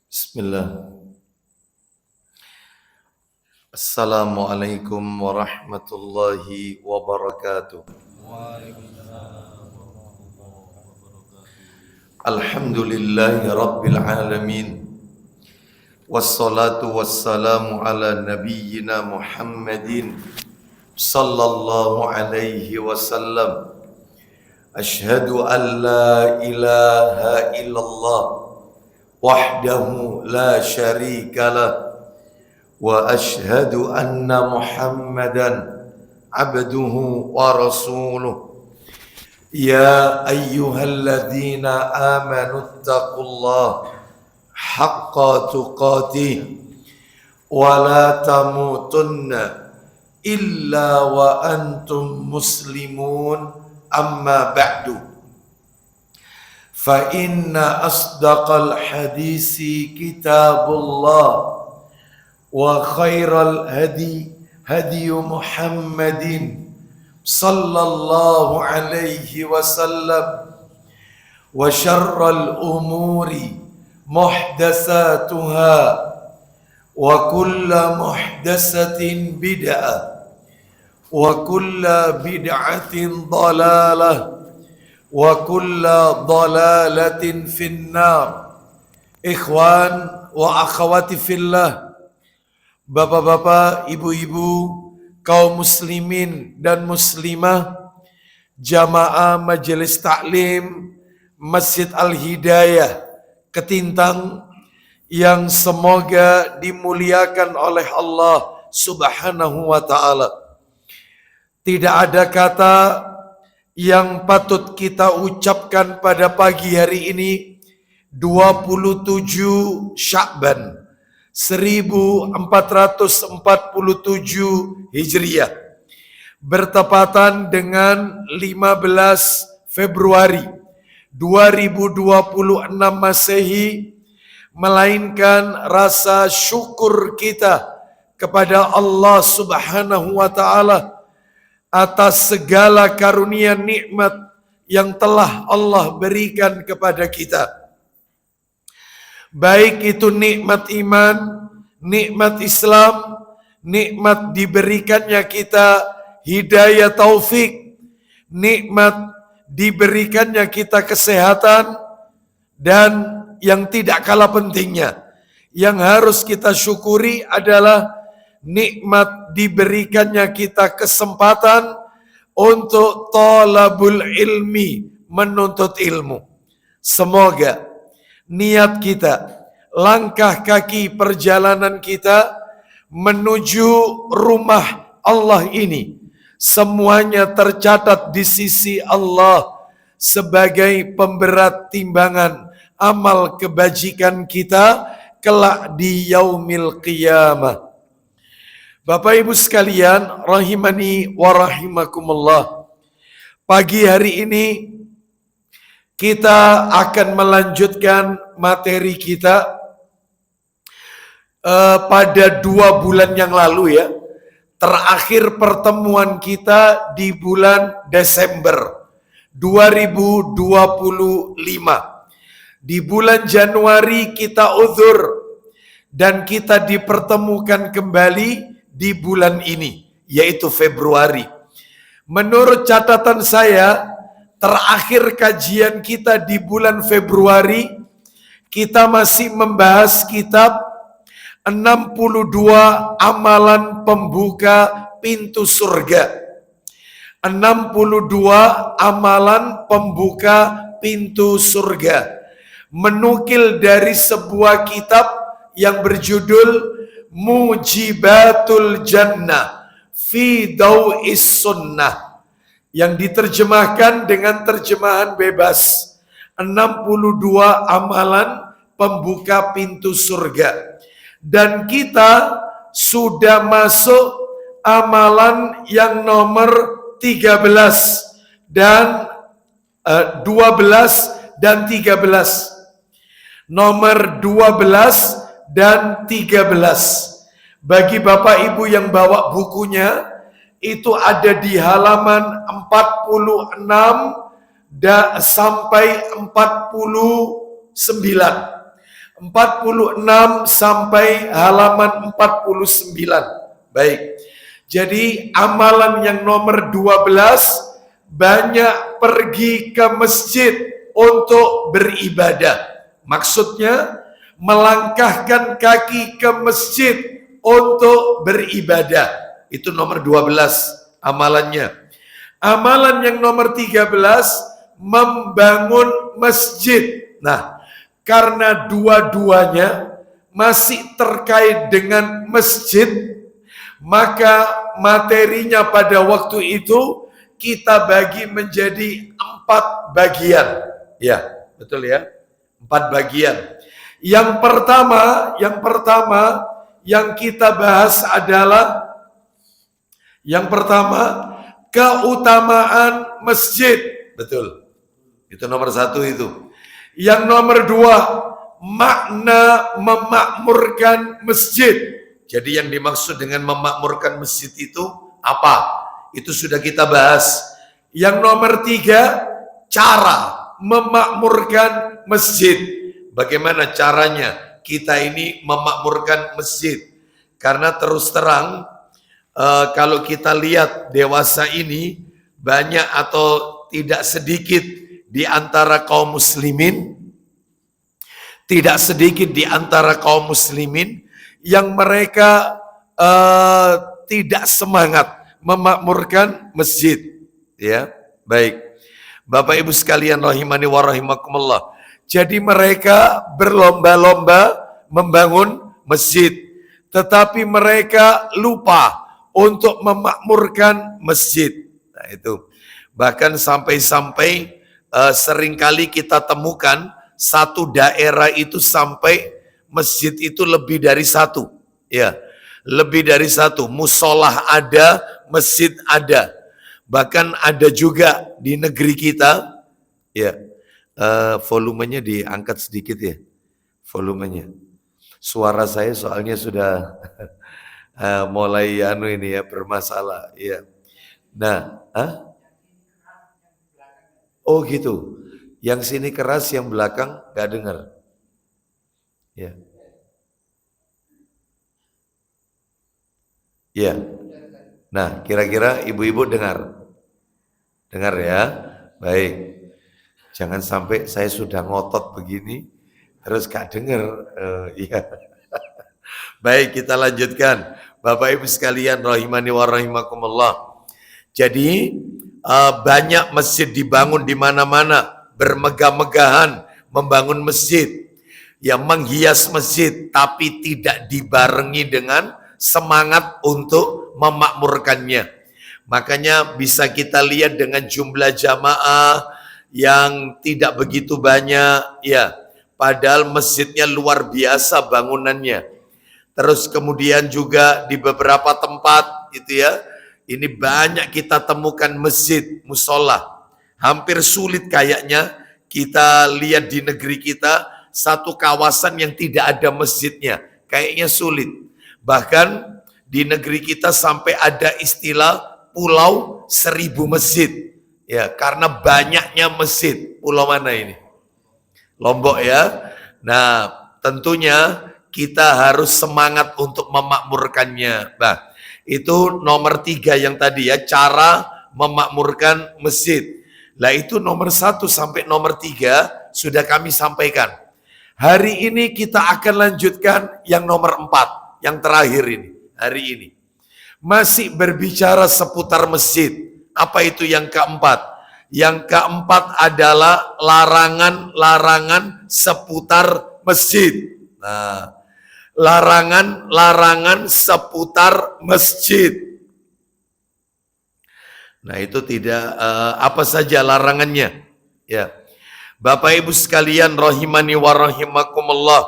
Bismillah. Assalamualaikum warahmatullahi wabarakatuh. Alhamdulillahi rabbil alamin. Wassalatu wassalamu ala nabiyyina Muhammadin sallallahu alaihi wasallam. Ashhadu an la ilaha illallah wahdahu la syarika lah. Wa ashhadu anna Muhammadan abduhu wa rasuluh. Ya ayyuhalladzina amanu taqullaha haqqa tuqatih wa la tamutunna illa wa antum muslimun, amma ba'du. Fa inna asdaqal hadisi kitabullah wa khairal hadi hadi Muhammadin sallallahu alaihi wasallam, wa syarral umuri muhdatsatuha wa kullu muhdatsatin bid'ah wa kullu bid'atin dhalalah wa kullu dhalalatin finnar. Ikhwan wa akhwati fillah, bapak-bapak, ibu-ibu, kaum muslimin dan muslimah, jamaah majelis taklim Masjid Al-Hidayah Ketintang yang semoga dimuliakan oleh Allah Subhanahu wa ta'ala. Tidak ada kata yang patut kita ucapkan pada pagi hari ini 27 Sya'ban 1447 Hijriah, bertepatan dengan 15 Februari 2026 Masehi, melainkan rasa syukur kita kepada Allah Subhanahu wa ta'ala atas segala karunia nikmat yang telah Allah berikan kepada kita. Baik itu nikmat iman, nikmat Islam, nikmat diberikannya kita hidayah taufik, nikmat diberikannya kita kesehatan, dan yang tidak kalah pentingnya, yang harus kita syukuri adalah nikmat diberikannya kita kesempatan untuk thalabul ilmi, menuntut ilmu. Semoga niat kita, langkah kaki perjalanan kita menuju rumah Allah ini, semuanya tercatat di sisi Allah sebagai pemberat timbangan amal kebajikan kita kelak di yaumil qiyamah. Bapak Ibu sekalian, rahimani wa rahimakumullah. Pagi hari ini kita akan melanjutkan materi kita pada 2 bulan yang lalu ya. Terakhir pertemuan kita di bulan Desember 2025. Di bulan Januari kita uzur dan kita dipertemukan kembali di bulan ini, yaitu Februari. Menurut catatan saya, terakhir kajian kita di bulan Februari, kita masih membahas kitab 62 amalan pembuka pintu surga. 62 amalan pembuka pintu surga. Menukil dari sebuah kitab yang berjudul Mujibatul Jannah fi Daw'is Sunnah, yang diterjemahkan dengan terjemahan bebas 62 amalan pembuka pintu surga. Dan kita sudah masuk amalan yang nomor 13 dan 12 dan 13. Nomor 12 dan 13. Bagi Bapak Ibu yang bawa bukunya, itu ada di halaman 46 sampai 49. 46 sampai halaman 49. Baik. Jadi amalan yang nomor 12, banyak pergi ke masjid untuk beribadah. Maksudnya melangkahkan kaki ke masjid untuk beribadah. Itu nomor 12 amalannya. Amalan yang nomor 13, membangun masjid. Nah, karena dua-duanya masih terkait dengan masjid, maka materinya pada waktu itu kita bagi menjadi 4 bagian. Ya, betul ya. 4 bagian. Yang pertama yang kita bahas adalah yang pertama, keutamaan masjid. Betul. Itu nomor 1 itu. Yang nomor 2, makna memakmurkan masjid. Jadi yang dimaksud dengan memakmurkan masjid itu apa? Itu sudah kita bahas. Yang nomor 3, cara memakmurkan masjid. Bagaimana caranya kita ini memakmurkan masjid? Karena terus terang, kalau kita lihat dewasa ini, banyak atau tidak sedikit di antara kaum muslimin, yang mereka tidak semangat memakmurkan masjid. Ya, baik. Bapak Ibu sekalian rahimani wa rahimakumullah. Jadi mereka berlomba-lomba membangun masjid, tetapi mereka lupa untuk memakmurkan masjid. Nah, itu. Bahkan sampai-sampai seringkali kita temukan satu daerah itu sampai masjid itu lebih dari 1. Ya, lebih dari 1. Musolah ada, masjid ada. Bahkan ada juga di negeri kita, ya, volumenya diangkat sedikit ya, volumenya. Suara saya soalnya sudah mulai ini ya, bermasalah. Ya. Nah, oh gitu. Yang sini keras, yang belakang gak dengar. Ya. Ya. Nah, kira-kira ibu-ibu dengar? Dengar ya? Baik. Jangan sampai saya sudah ngotot begini, terus gak dengar. Iya. Baik, kita lanjutkan. Bapak Ibu sekalian rahimani wa rahimakumullah. Jadi banyak masjid dibangun di mana-mana, bermegah-megahan membangun masjid, yang menghias masjid, tapi tidak dibarengi dengan semangat untuk memakmurkannya. Makanya bisa kita lihat dengan jumlah jamaah yang tidak begitu banyak, ya. Padahal masjidnya luar biasa bangunannya. Terus kemudian juga di beberapa tempat itu ya, ini banyak kita temukan masjid, musola. Hampir sulit kayaknya kita lihat di negeri kita satu kawasan yang tidak ada masjidnya. Kayaknya sulit. Bahkan di negeri kita sampai ada istilah pulau 1000 masjid. Ya, karena banyaknya masjid. Pulau mana ini? Lombok ya. Nah, tentunya kita harus semangat untuk memakmurkannya. Nah, itu nomor 3 yang tadi ya, cara memakmurkan masjid. Nah, itu nomor 1 sampai nomor 3 sudah kami sampaikan. Hari ini kita akan lanjutkan yang nomor 4, yang terakhir ini, hari ini. Masih berbicara seputar masjid. Apa itu yang keempat? Yang keempat adalah larangan-larangan seputar masjid. Nah, larangan-larangan seputar masjid. Nah, itu tidak apa saja larangannya. Ya. Bapak Ibu sekalian rahimani wa rahimakumullah.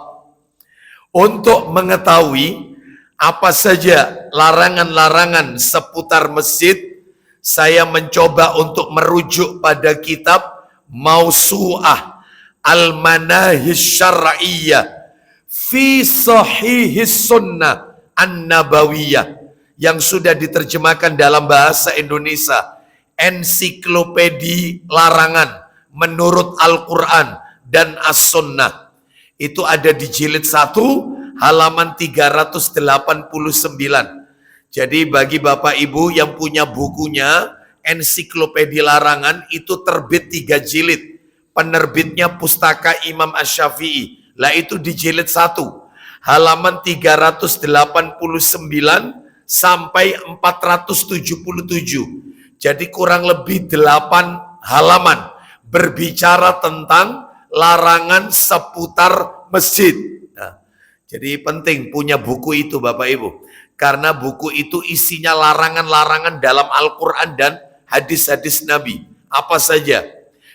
Untuk mengetahui apa saja larangan-larangan seputar masjid, saya mencoba untuk merujuk pada kitab Mausu'ah Al-Manahij Syar'iyyah fi Sahihis Sunnah An-Nabawiyah yang sudah diterjemahkan dalam bahasa Indonesia, ensiklopedi larangan menurut Al-Quran dan As-Sunnah. Itu ada di jilid 1 halaman 389. Jadi bagi Bapak Ibu yang punya bukunya, Ensiklopedia Larangan itu terbit 3 jilid. Penerbitnya Pustaka Imam Asy-Syafi'i. Lah itu di jilid 1 halaman 389 sampai 477. Jadi kurang lebih 8 halaman berbicara tentang larangan seputar masjid. Nah, jadi penting punya buku itu Bapak Ibu. Karena buku itu isinya larangan-larangan dalam Al-Quran dan hadis-hadis Nabi. Apa saja.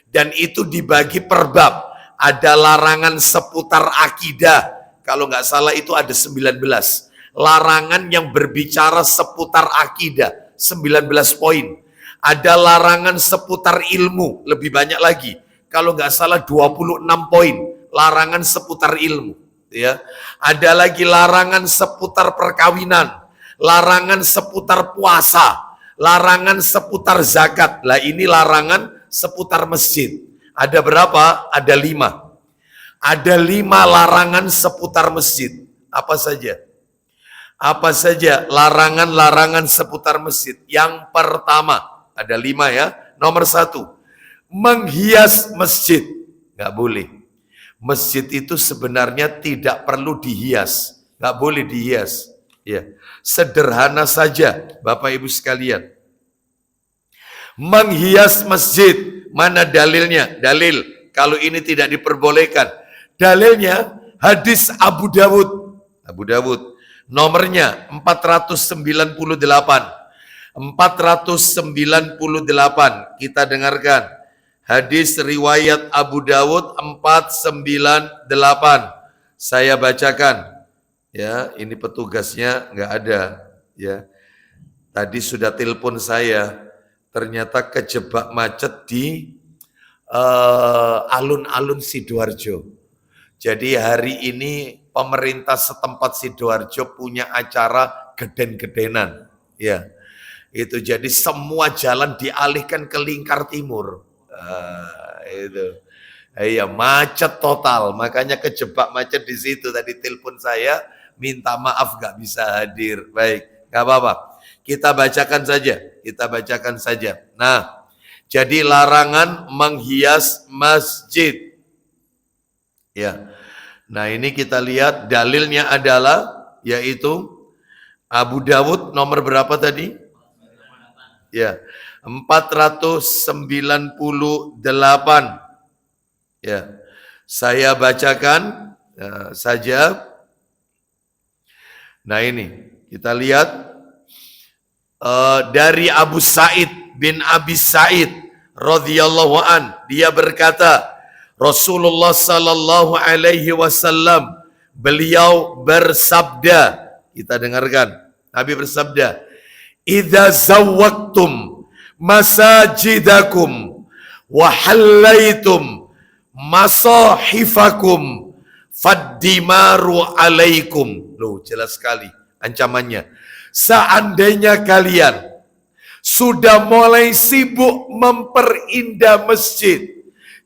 Dan itu dibagi per bab. Ada larangan seputar akidah. Kalau nggak salah itu ada 19. Larangan yang berbicara seputar akidah. 19 poin. Ada larangan seputar ilmu. Lebih banyak lagi. Kalau nggak salah 26 poin. Larangan seputar ilmu. Ya, ada lagi larangan seputar perkawinan, larangan seputar puasa, larangan seputar zakat. Lah ini larangan seputar masjid. Ada berapa? Ada 5. Ada 5 larangan seputar masjid. Apa saja? Apa saja larangan-larangan seputar masjid? Yang pertama, ada 5 ya. Nomor 1, menghias masjid. Nggak boleh. Masjid itu sebenarnya tidak perlu dihias, nggak boleh dihias. Ya, sederhana saja, Bapak Ibu sekalian. Menghias masjid, mana dalilnya? Dalil kalau ini tidak diperbolehkan. Dalilnya hadis Abu Dawud. Abu Dawud, nomornya 498. 498 kita dengarkan. Hadis riwayat Abu Dawud 498. Saya bacakan. Ya, ini petugasnya nggak ada. Ya, tadi sudah telepon saya. Ternyata kejebak macet di alun-alun Sidoarjo. Jadi hari ini pemerintah setempat Sidoarjo punya acara geden-gedenan. Ya, itu jadi semua jalan dialihkan ke lingkar timur. Itu, iya macet total, makanya kejebak macet di situ. Tadi telepon saya, minta maaf gak bisa hadir. Baik, gak apa-apa. Kita bacakan saja, kita bacakan saja. Nah, jadi larangan menghias masjid. Ya, nah ini kita lihat dalilnya adalah yaitu Abu Dawud nomor berapa tadi? Ya. 498. Ya. Saya bacakan saja. Nah ini kita lihat dari Abu Sa'id bin Abi Sa'id radhiyallahu an, dia berkata, Rasulullah sallallahu alaihi wasallam beliau bersabda, kita dengarkan. Nabi bersabda, "Idza zawwaqtum masajidakum wa hallaitum masahifakum faddimaru alaikum." Loh, jelas sekali ancamannya. Seandainya kalian sudah mulai sibuk memperindah masjid.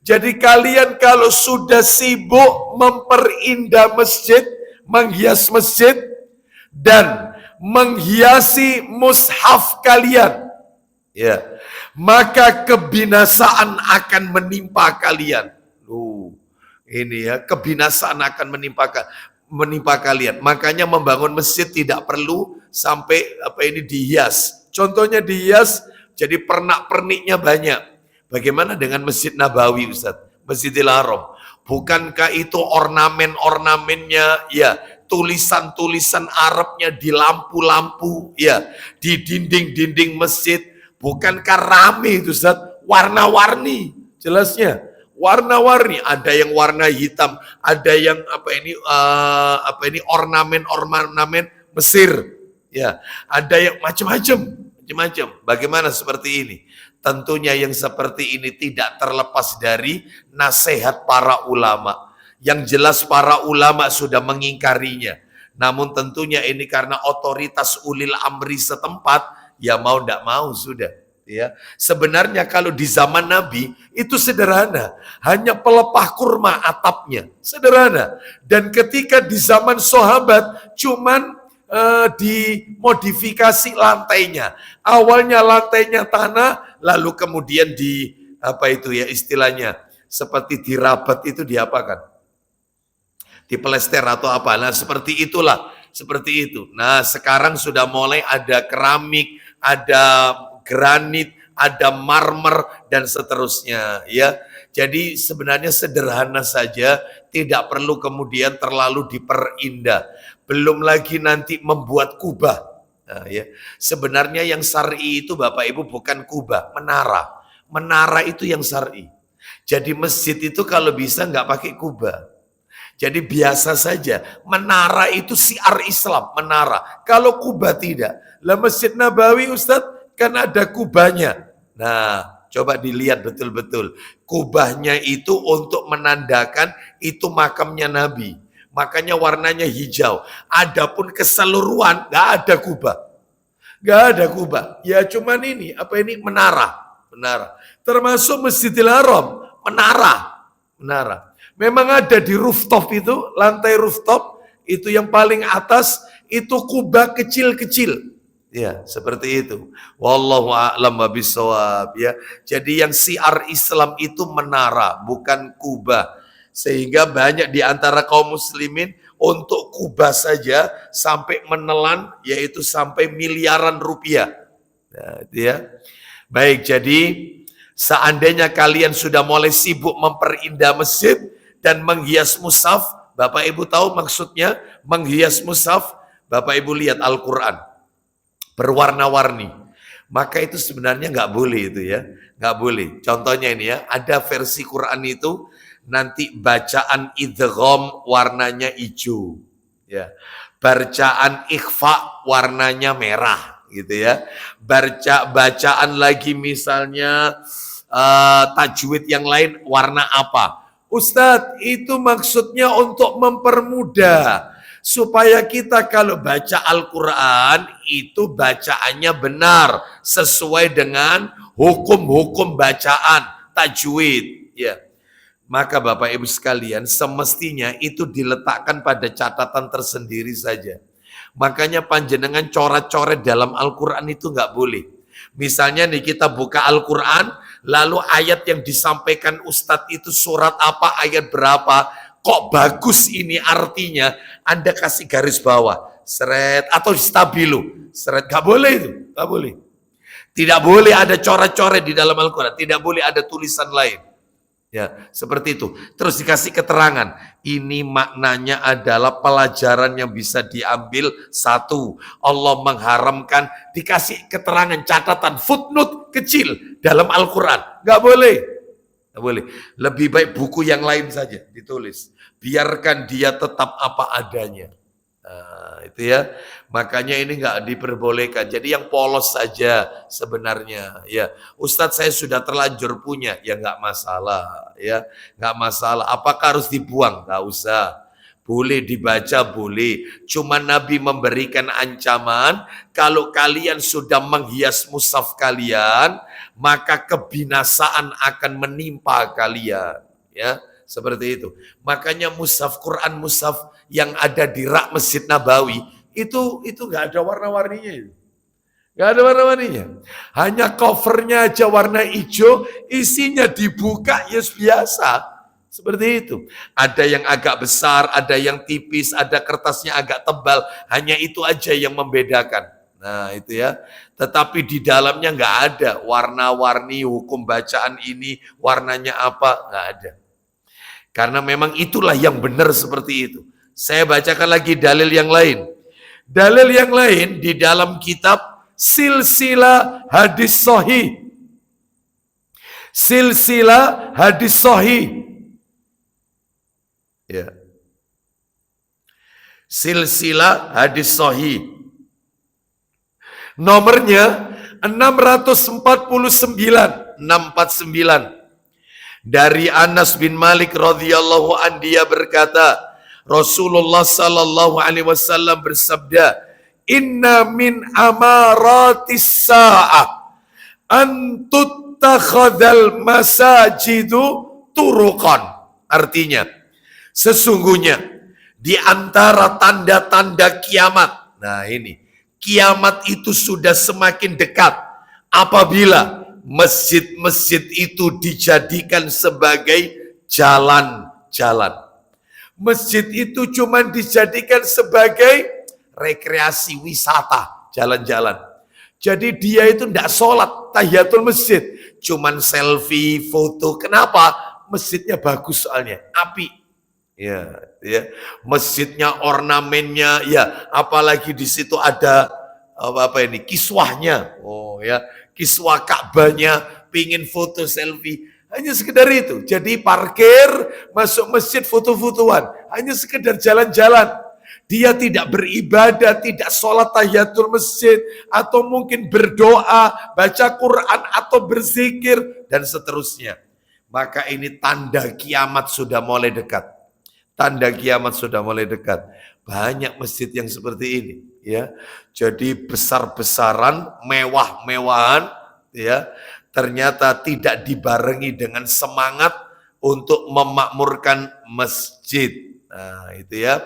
Jadi kalian kalau sudah sibuk memperindah masjid, menghias masjid dan menghiasi mushaf kalian, ya, maka kebinasaan akan menimpa kalian. Ini ya, kebinasaan akan menimpa kalian. Makanya membangun masjid tidak perlu sampai dihias. Contohnya dihias, jadi pernak-perniknya banyak. Bagaimana dengan Masjid Nabawi, Ustaz? Masjidil Haram. Bukankah itu ornamen-ornamennya, ya, tulisan-tulisan Arabnya di lampu-lampu, ya, di dinding-dinding masjid. Bukankah rame itu, Ustaz? Warna-warni, jelasnya. Warna-warni, ada yang warna hitam, ada yang ornamen-ornamen Mesir, ya, ada yang macam-macam. Bagaimana seperti ini? Tentunya yang seperti ini tidak terlepas dari nasihat para ulama. Yang jelas para ulama sudah mengingkarinya. Namun tentunya ini karena otoritas ulil amri setempat, ya mau tidak mau sudah. ya. Sebenarnya kalau di zaman Nabi itu sederhana, hanya pelepah kurma atapnya, sederhana. Dan ketika di zaman sahabat cuman dimodifikasi lantainya. Awalnya lantainya tanah, lalu kemudian di apa itu ya istilahnya, seperti dirabat itu diapakan? Dipelester atau apa? Nah seperti itulah, seperti itu. Nah sekarang sudah mulai ada keramik, ada granit, ada marmer dan seterusnya ya. Jadi sebenarnya sederhana saja, tidak perlu kemudian terlalu diperindah. Belum lagi nanti membuat kubah. Nah, ya. Sebenarnya yang syar'i itu Bapak Ibu bukan kubah, menara. Menara itu yang syar'i. Jadi masjid itu kalau bisa nggak pakai kubah. Jadi biasa saja. Menara itu syiar Islam, menara. Kalau kubah tidak. Lah Masjid Nabawi Ustadz kan ada kubahnya. Nah, coba dilihat betul-betul. Kubahnya itu untuk menandakan itu makamnya Nabi. Makanya warnanya hijau. Adapun keseluruhan nggak ada kubah. Nggak ada kubah. Ya cuman ini, apa ini? Menara. Menara. Termasuk Masjidil Haram. Menara. Menara. Memang ada di rooftop itu, lantai rooftop, itu yang paling atas, itu kubah kecil-kecil. Ya, seperti itu. Wallahu a'lam bishawab ya. Jadi yang syiar Islam itu menara, bukan kubah. Sehingga banyak di antara kaum muslimin untuk kubah saja sampai menelan, yaitu sampai miliaran rupiah. Nah, itu ya. Baik, jadi seandainya kalian sudah mulai sibuk memperindah masjid dan menghias mushaf, Bapak Ibu tahu maksudnya menghias mushaf? Bapak Ibu lihat Al-Quran berwarna-warni, maka itu sebenarnya nggak boleh itu ya, nggak boleh. Contohnya ini ya, ada versi Quran itu nanti bacaan idgham warnanya hijau, ya, bacaan ikhfa warnanya merah, gitu ya. Bacaan lagi misalnya tajwid yang lain warna apa? Ustadz, itu maksudnya untuk mempermudah supaya kita kalau baca Al-Quran itu bacaannya benar sesuai dengan hukum-hukum bacaan tajwid ya. Maka Bapak Ibu sekalian semestinya itu diletakkan pada catatan tersendiri saja. Makanya panjenengan coret-coret dalam Al-Quran itu nggak boleh. Misalnya nih kita buka Al-Quran, lalu ayat yang disampaikan Ustadz itu surat apa, ayat berapa, kok bagus ini artinya, Anda kasih garis bawah, seret, atau stabilo, seret, gak boleh itu, gak boleh. Tidak boleh ada coret-coret di dalam Al-Quran, tidak boleh ada tulisan lain. Ya, seperti itu. Terus dikasih keterangan. Ini maknanya adalah pelajaran yang bisa diambil. Satu, Allah mengharamkan, dikasih keterangan, catatan, footnote kecil dalam Al-Quran. Gak boleh. Gak boleh. Lebih baik buku yang lain saja ditulis. Biarkan dia tetap apa adanya. Nah, itu ya. Makanya ini nggak diperbolehkan. Jadi yang polos saja sebenarnya. Ya, Ustadz saya sudah terlanjur punya, ya nggak masalah. Ya, nggak masalah. Apakah harus dibuang? Nggak usah. Boleh dibaca, boleh. Cuma Nabi memberikan ancaman, kalau kalian sudah menghias mushaf kalian, maka kebinasaan akan menimpa kalian. Ya, seperti itu. Makanya mushaf Quran, mushaf yang ada di rak Masjid Nabawi itu nggak ada warna-warninya, nggak ada warna-warninya. Hanya covernya aja warna hijau, isinya dibuka ya biasa, seperti itu. Ada yang agak besar, ada yang tipis, ada kertasnya agak tebal. Hanya itu aja yang membedakan. Nah itu ya. Tetapi di dalamnya nggak ada warna-warni hukum bacaan ini warnanya apa, nggak ada. Karena memang itulah yang benar seperti itu. Saya bacakan lagi dalil yang lain. Dalil yang lain di dalam kitab Silsilah Hadis Sahih. Silsilah Hadis Sahih. Ya. Silsilah Hadis Sahih. Nomornya 649. Dari Anas bin Malik radhiyallahu an, dia berkata, Rasulullah sallallahu alaihi wasallam bersabda, "Inna min amaratis sa'ah." Antut takhadal masajidu turuqan. Artinya, sesungguhnya di antara tanda-tanda kiamat. Nah ini, kiamat itu sudah semakin dekat apabila masjid-masjid itu dijadikan sebagai jalan-jalan. Masjid itu cuma dijadikan sebagai rekreasi wisata, jalan-jalan. Jadi dia itu tidak sholat tahiyatul masjid, cuman selfie, foto. Kenapa? Masjidnya bagus soalnya, api. Ya, masjidnya, ornamennya, ya, apalagi di situ ada apa ini, kiswahnya. Oh ya, kiswah Ka'bahnya, pingin foto selfie. Hanya sekedar itu. Jadi parkir, masuk masjid, foto-fotoan. Hanya sekedar jalan-jalan. Dia tidak beribadah, tidak sholat tahiyatul masjid, atau mungkin berdoa, baca Quran, atau berzikir, dan seterusnya. Maka ini tanda kiamat sudah mulai dekat. Tanda kiamat sudah mulai dekat. Banyak masjid yang seperti ini. Ya, jadi besar-besaran, mewah-mewahan, ya, ternyata tidak dibarengi dengan semangat untuk memakmurkan masjid. Nah, itu ya.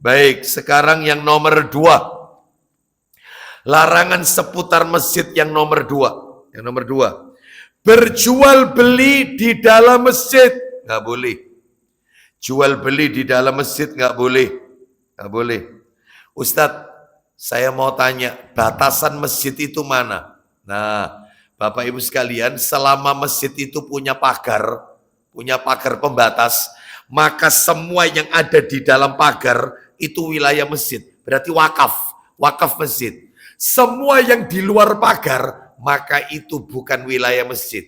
Baik, sekarang yang nomor 2. Larangan seputar masjid yang nomor 2. Yang nomor 2. Berjual beli di dalam masjid. Nggak boleh. Jual beli di dalam masjid nggak boleh. Nggak boleh. Ustadz, saya mau tanya, batasan masjid itu mana? Nah, Bapak Ibu sekalian, selama masjid itu punya pagar pembatas, maka semua yang ada di dalam pagar itu wilayah masjid. Berarti wakaf masjid. Semua yang di luar pagar, maka itu bukan wilayah masjid.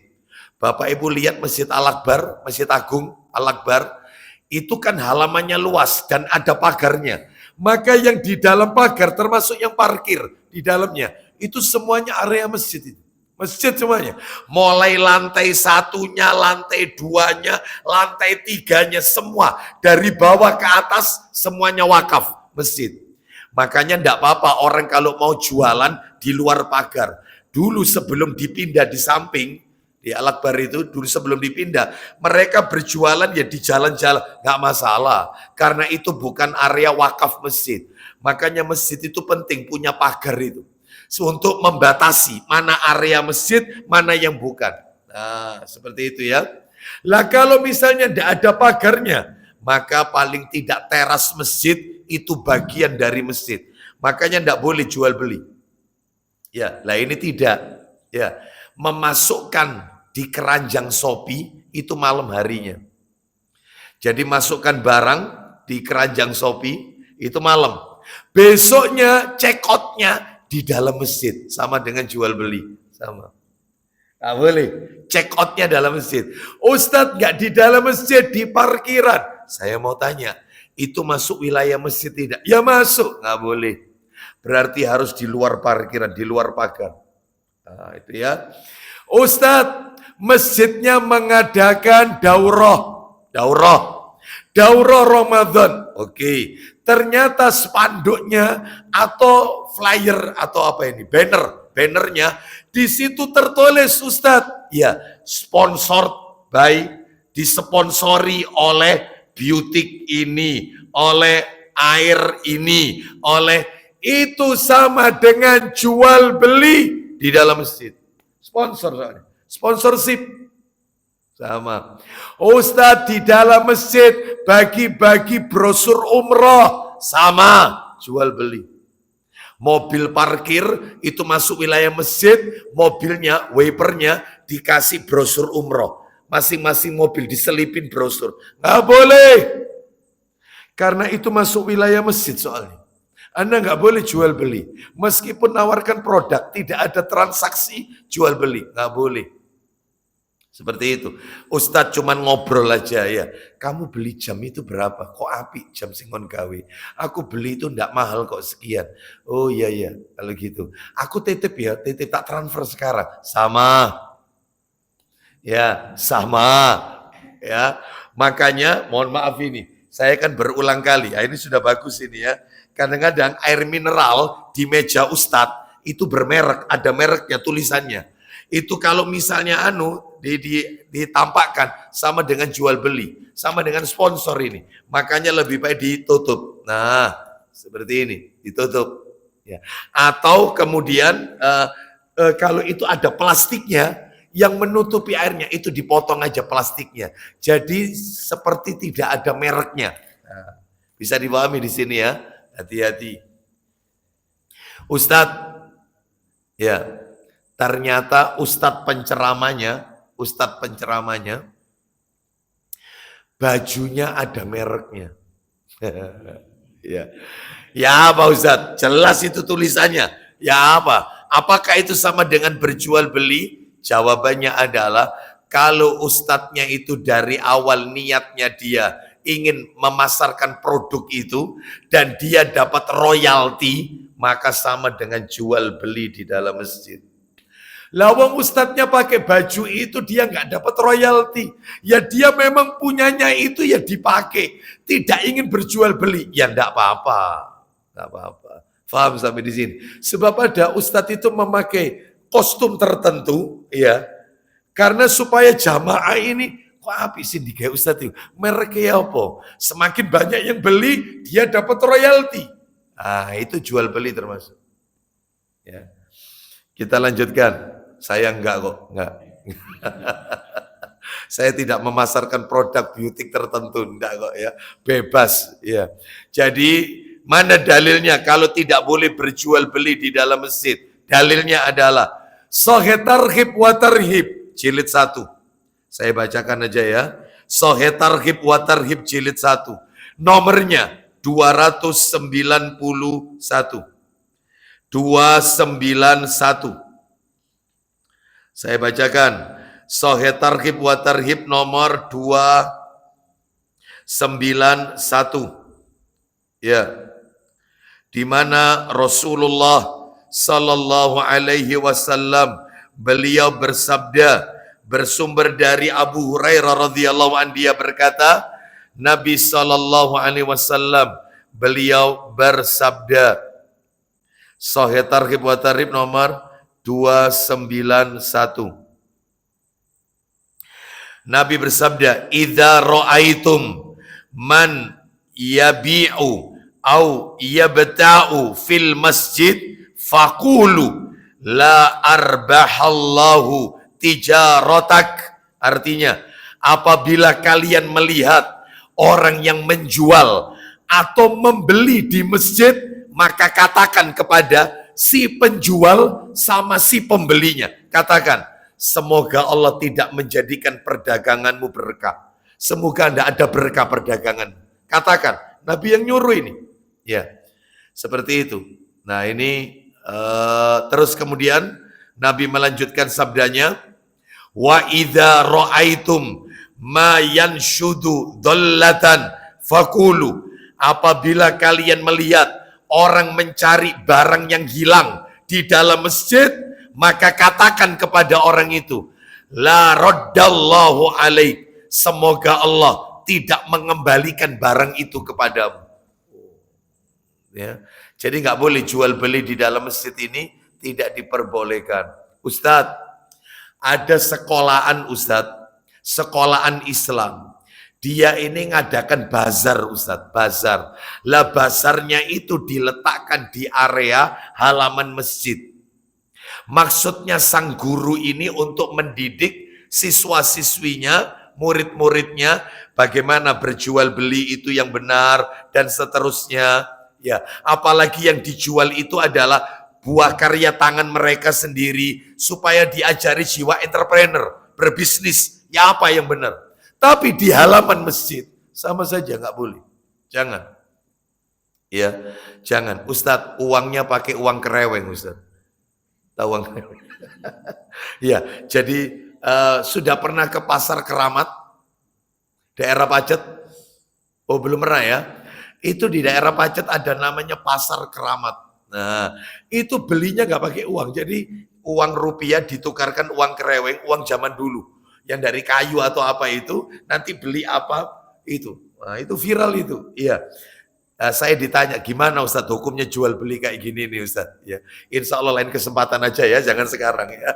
Bapak Ibu lihat Masjid Al-Akbar, Masjid Agung Al-Akbar, itu kan halamannya luas dan ada pagarnya. Maka yang di dalam pagar, termasuk yang parkir di dalamnya, itu semuanya area masjid itu. Masjid semuanya. Mulai lantai 1-nya, lantai 2-nya, lantai 3-nya, semua. Dari bawah ke atas, semuanya wakaf masjid. Makanya enggak apa-apa orang kalau mau jualan di luar pagar. Dulu sebelum dipindah di samping, di Al-Akbar itu, dulu sebelum dipindah, mereka berjualan ya di jalan-jalan. Enggak masalah. Karena itu bukan area wakaf masjid. Makanya masjid itu penting punya pagar itu. Untuk membatasi mana area masjid, mana yang bukan. Nah, seperti itu ya. Lah kalau misalnya tidak ada pagarnya, maka paling tidak teras masjid itu bagian dari masjid. Makanya tidak boleh jual beli. Ya, lah ini tidak. Ya, memasukkan di keranjang Shopee itu malam harinya. Jadi masukkan barang di keranjang Shopee itu malam. Besoknya check out-nya di dalam masjid, sama dengan jual beli, sama. Nggak boleh, check out-nya dalam masjid. Ustadz nggak di dalam masjid, di parkiran. Saya mau tanya, itu masuk wilayah masjid tidak? Ya masuk, nggak boleh. Berarti harus di luar parkiran, di luar pagar. Nah, itu ya. Ustadz, masjidnya mengadakan daurah Ramadan. Oke. Ternyata spanduknya atau flyer atau apa ini, bannernya di situ tertulis Ustadz, ya, sponsored by, disponsori oleh beauty ini, oleh air ini, oleh itu, sama dengan jual beli di dalam masjid. Sponsor soalnya, sponsorship sama. Ustadz di dalam masjid bagi-bagi brosur umroh, sama, jual beli. Mobil parkir itu masuk wilayah masjid, mobilnya, wipernya dikasih brosur umroh. Masing-masing mobil diselipin brosur. Nggak boleh. Karena itu masuk wilayah masjid soalnya. Anda nggak boleh jual beli. Meskipun nawarkan produk, tidak ada transaksi jual beli. Nggak boleh. Seperti itu. Ustadz cuma ngobrol aja ya. Kamu beli jam itu berapa? Kok api jam singon gawe? Aku beli itu ndak mahal kok sekian. Oh iya iya, kalau gitu. Aku titip ya, titip tak transfer sekarang. Sama. Ya, sama. Ya. Makanya mohon maaf ini. Saya kan berulang kali. Ya, ini sudah bagus ini ya. Kadang-kadang air mineral di meja Ustadz itu bermerek, ada mereknya, tulisannya. Itu kalau misalnya ditampakkan sama dengan jual beli, sama dengan sponsor ini. Makanya lebih baik ditutup. Nah, seperti ini, ditutup. Ya. Atau kemudian kalau itu ada plastiknya yang menutupi airnya, itu dipotong aja plastiknya. Jadi seperti tidak ada mereknya. Nah, bisa dipahami di sini ya, hati-hati. Ustadz, ya, ternyata ustadz penceramanya, bajunya ada mereknya. Ya, ya apa Ustadz? Jelas itu tulisannya. Ya apa? Apakah itu sama dengan berjual beli? Jawabannya adalah kalau ustadznya itu dari awal niatnya dia ingin memasarkan produk itu dan dia dapat royalti, maka sama dengan jual beli di dalam masjid. Lawang ustadznya pakai baju itu dia nggak dapat royalti. Ya dia memang punyanya itu ya dipakai. Tidak ingin berjual beli. Ya enggak apa-apa. Enggak apa-apa. Faham sampai di sini. Sebab ada ustadz itu memakai kostum tertentu. Ya. Karena supaya jamaah ini, kok habisin di kayak ustadz itu. Mereknya apa? Semakin banyak yang beli, dia dapat royalti. Ah, itu jual beli termasuk. Ya. Kita lanjutkan. Saya enggak kok, enggak. Saya tidak memasarkan produk beauty tertentu, enggak kok ya. Bebas ya. Jadi mana dalilnya kalau tidak boleh berjual beli di dalam masjid? Dalilnya adalah Sahih Targhib wa Tarhib jilid 1. Saya bacakan aja ya. Sahih Targhib wa Tarhib jilid 1. Nomornya 291. 291. Saya bacakan. Sahih Targhib wa Tarhib nomor 291. Ya. Di mana Rasulullah sallallahu alaihi wasallam beliau bersabda, bersumber dari Abu Hurairah radhiyallahu anhu, dia berkata, Nabi sallallahu alaihi wasallam beliau bersabda, Sahih Targhib wa Tarhib nomor 291. Nabi bersabda, "Idza ra'aitum man yabi'u au yabta'u fil masjid faqulu la arbahallahu tijaratak." Artinya, apabila kalian melihat orang yang menjual atau membeli di masjid, maka katakan kepada si penjual sama si pembelinya. Katakan, semoga Allah tidak menjadikan perdaganganmu berkah. Semoga tidak ada berkah perdagangan. Katakan, Nabi yang nyuruh ini. Ya, seperti itu. Nah ini terus kemudian Nabi melanjutkan sabdanya, wa idza ra'aitum ma yanshudu dhallatan faqulu. Apabila kalian melihat orang mencari barang yang hilang di dalam masjid, maka katakan kepada orang itu, la raddallahu alaik, semoga Allah tidak mengembalikan barang itu kepadamu. Ya. Jadi nggak boleh jual beli di dalam masjid ini, tidak diperbolehkan. Ustadz, ada sekolahan Ustadz, sekolahan Islam. Dia ini ngadakan bazar Ustadz, bazar. Lah bazarnya itu diletakkan di area halaman masjid. Maksudnya sang guru ini untuk mendidik siswa-siswinya, murid-muridnya, bagaimana berjual beli itu yang benar dan seterusnya. Ya, apalagi yang dijual itu adalah buah karya tangan mereka sendiri supaya diajari jiwa entrepreneur, berbisnis. Ya apa yang benar? Tapi di halaman masjid sama saja nggak boleh. Jangan. Ya, jangan. Ustadz, uangnya pakai uang kereweng, Ustadz. Tahu uang kereweng? Ya, jadi sudah pernah ke Pasar Keramat, daerah Pacet? Oh, belum pernah ya? Itu di daerah Pacet ada namanya Pasar Keramat. Nah, itu belinya nggak pakai uang. Jadi uang rupiah ditukarkan uang kereweng, uang zaman dulu. Yang dari kayu atau apa itu, nanti beli apa itu. Nah, itu viral itu. Iya. Nah, saya ditanya, gimana Ustadz hukumnya jual beli kayak gini nih Ustadz? Ya, insya Allah lain kesempatan aja ya, jangan sekarang ya.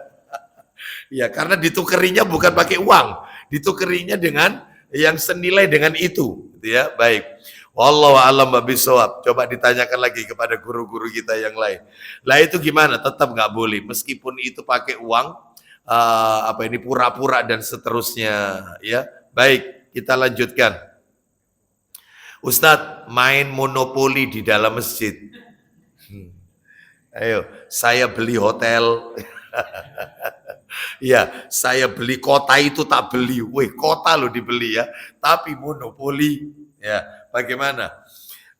Ya, karena ditukerinya bukan pakai uang, ditukerinya dengan yang senilai dengan itu, gitu ya. Baik. Wallahu a'lam bishawab. Coba ditanyakan lagi kepada guru-guru kita yang lain. Lah itu gimana? Tetap nggak boleh, meskipun itu pakai uang, apa ini pura-pura dan seterusnya, ya. Baik, kita lanjutkan. Ustadz, main monopoli di dalam masjid. Ayo, saya beli hotel. Ya, saya beli kota itu tak beli. Wih, kota lo dibeli ya. Tapi monopoli, ya, bagaimana?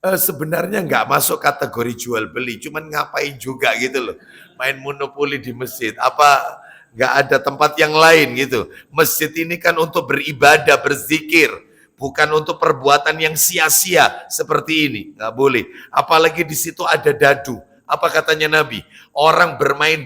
Sebenarnya nggak masuk kategori jual beli, cuman ngapain juga gitu loh. Main monopoli di masjid. Apa nggak ada tempat yang lain gitu? Masjid ini kan untuk beribadah, berzikir, bukan untuk perbuatan yang sia-sia seperti ini. Nggak boleh. Apalagi di situ ada dadu. Apa katanya Nabi? Orang bermain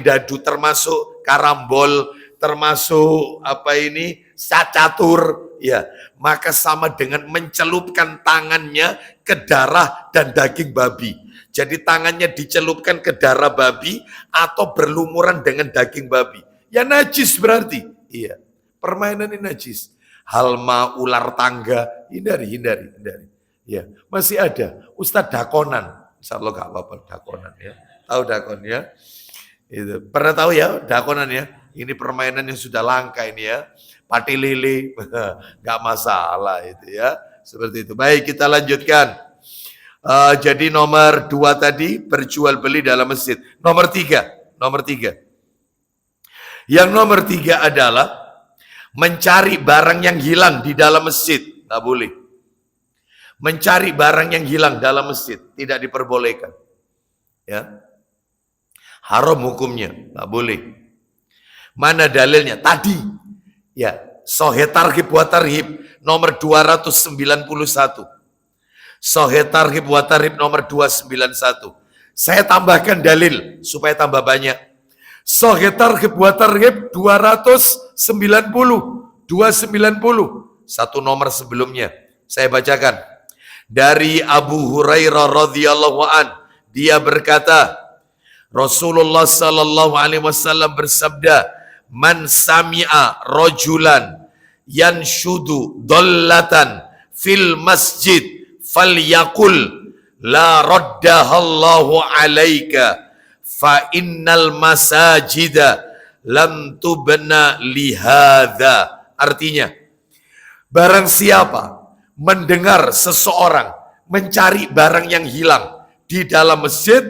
dadu termasuk karambol, termasuk apa ini catur, ya, maka sama dengan mencelupkan tangannya ke darah dan daging babi. Jadi tangannya dicelupkan ke darah babi atau berlumuran dengan daging babi. Ya najis berarti. Iya, permainan ini najis. Halma, ular tangga, hindari. Ya, masih ada Ustadz dakonan. Insya Allah gak apa-apa dakonan ya. Tahu dakon ya? Itu. Pernah tahu ya dakonan ya? Ini permainan yang sudah langka ini ya. Pati lili, gak masalah itu ya. Seperti itu. Baik, kita lanjutkan. Jadi nomor 2 tadi berjual beli dalam masjid. Nomor 3. Yang nomor 3 adalah mencari barang yang hilang di dalam masjid. Gak boleh. Mencari barang yang hilang dalam masjid tidak diperbolehkan. Ya. Haram hukumnya, nggak boleh. Mana dalilnya? Tadi. Ya, Sahih Targhib wa Tarhib nomor 291. Sahih Targhib wa Tarhib nomor 291. Saya tambahkan dalil supaya tambah banyak. Sahih Targhib wa Tarhib 290. Satu nomor sebelumnya. Saya bacakan. Dari Abu Hurairah radhiyallahu an, dia berkata, Rasulullah sallallahu alaihi wasallam bersabda, "Man sami'a rajulan yanshudu dhallatan fil masjid falyaqul la raddahallahu alaika fa innal masajida lam tubna lihadza." Artinya, barang siapa mendengar seseorang mencari barang yang hilang di dalam masjid,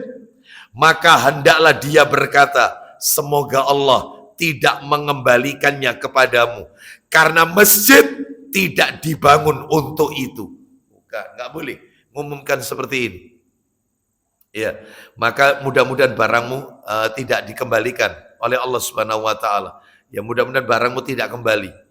maka hendaklah dia berkata, semoga Allah tidak mengembalikannya kepadamu, karena masjid tidak dibangun untuk itu. Bukan, nggak boleh ngumumkan seperti ini. Ya, maka mudah-mudahan barangmu tidak dikembalikan oleh Allah Subhanahu wa taala. Ya, mudah-mudahan barangmu tidak kembali.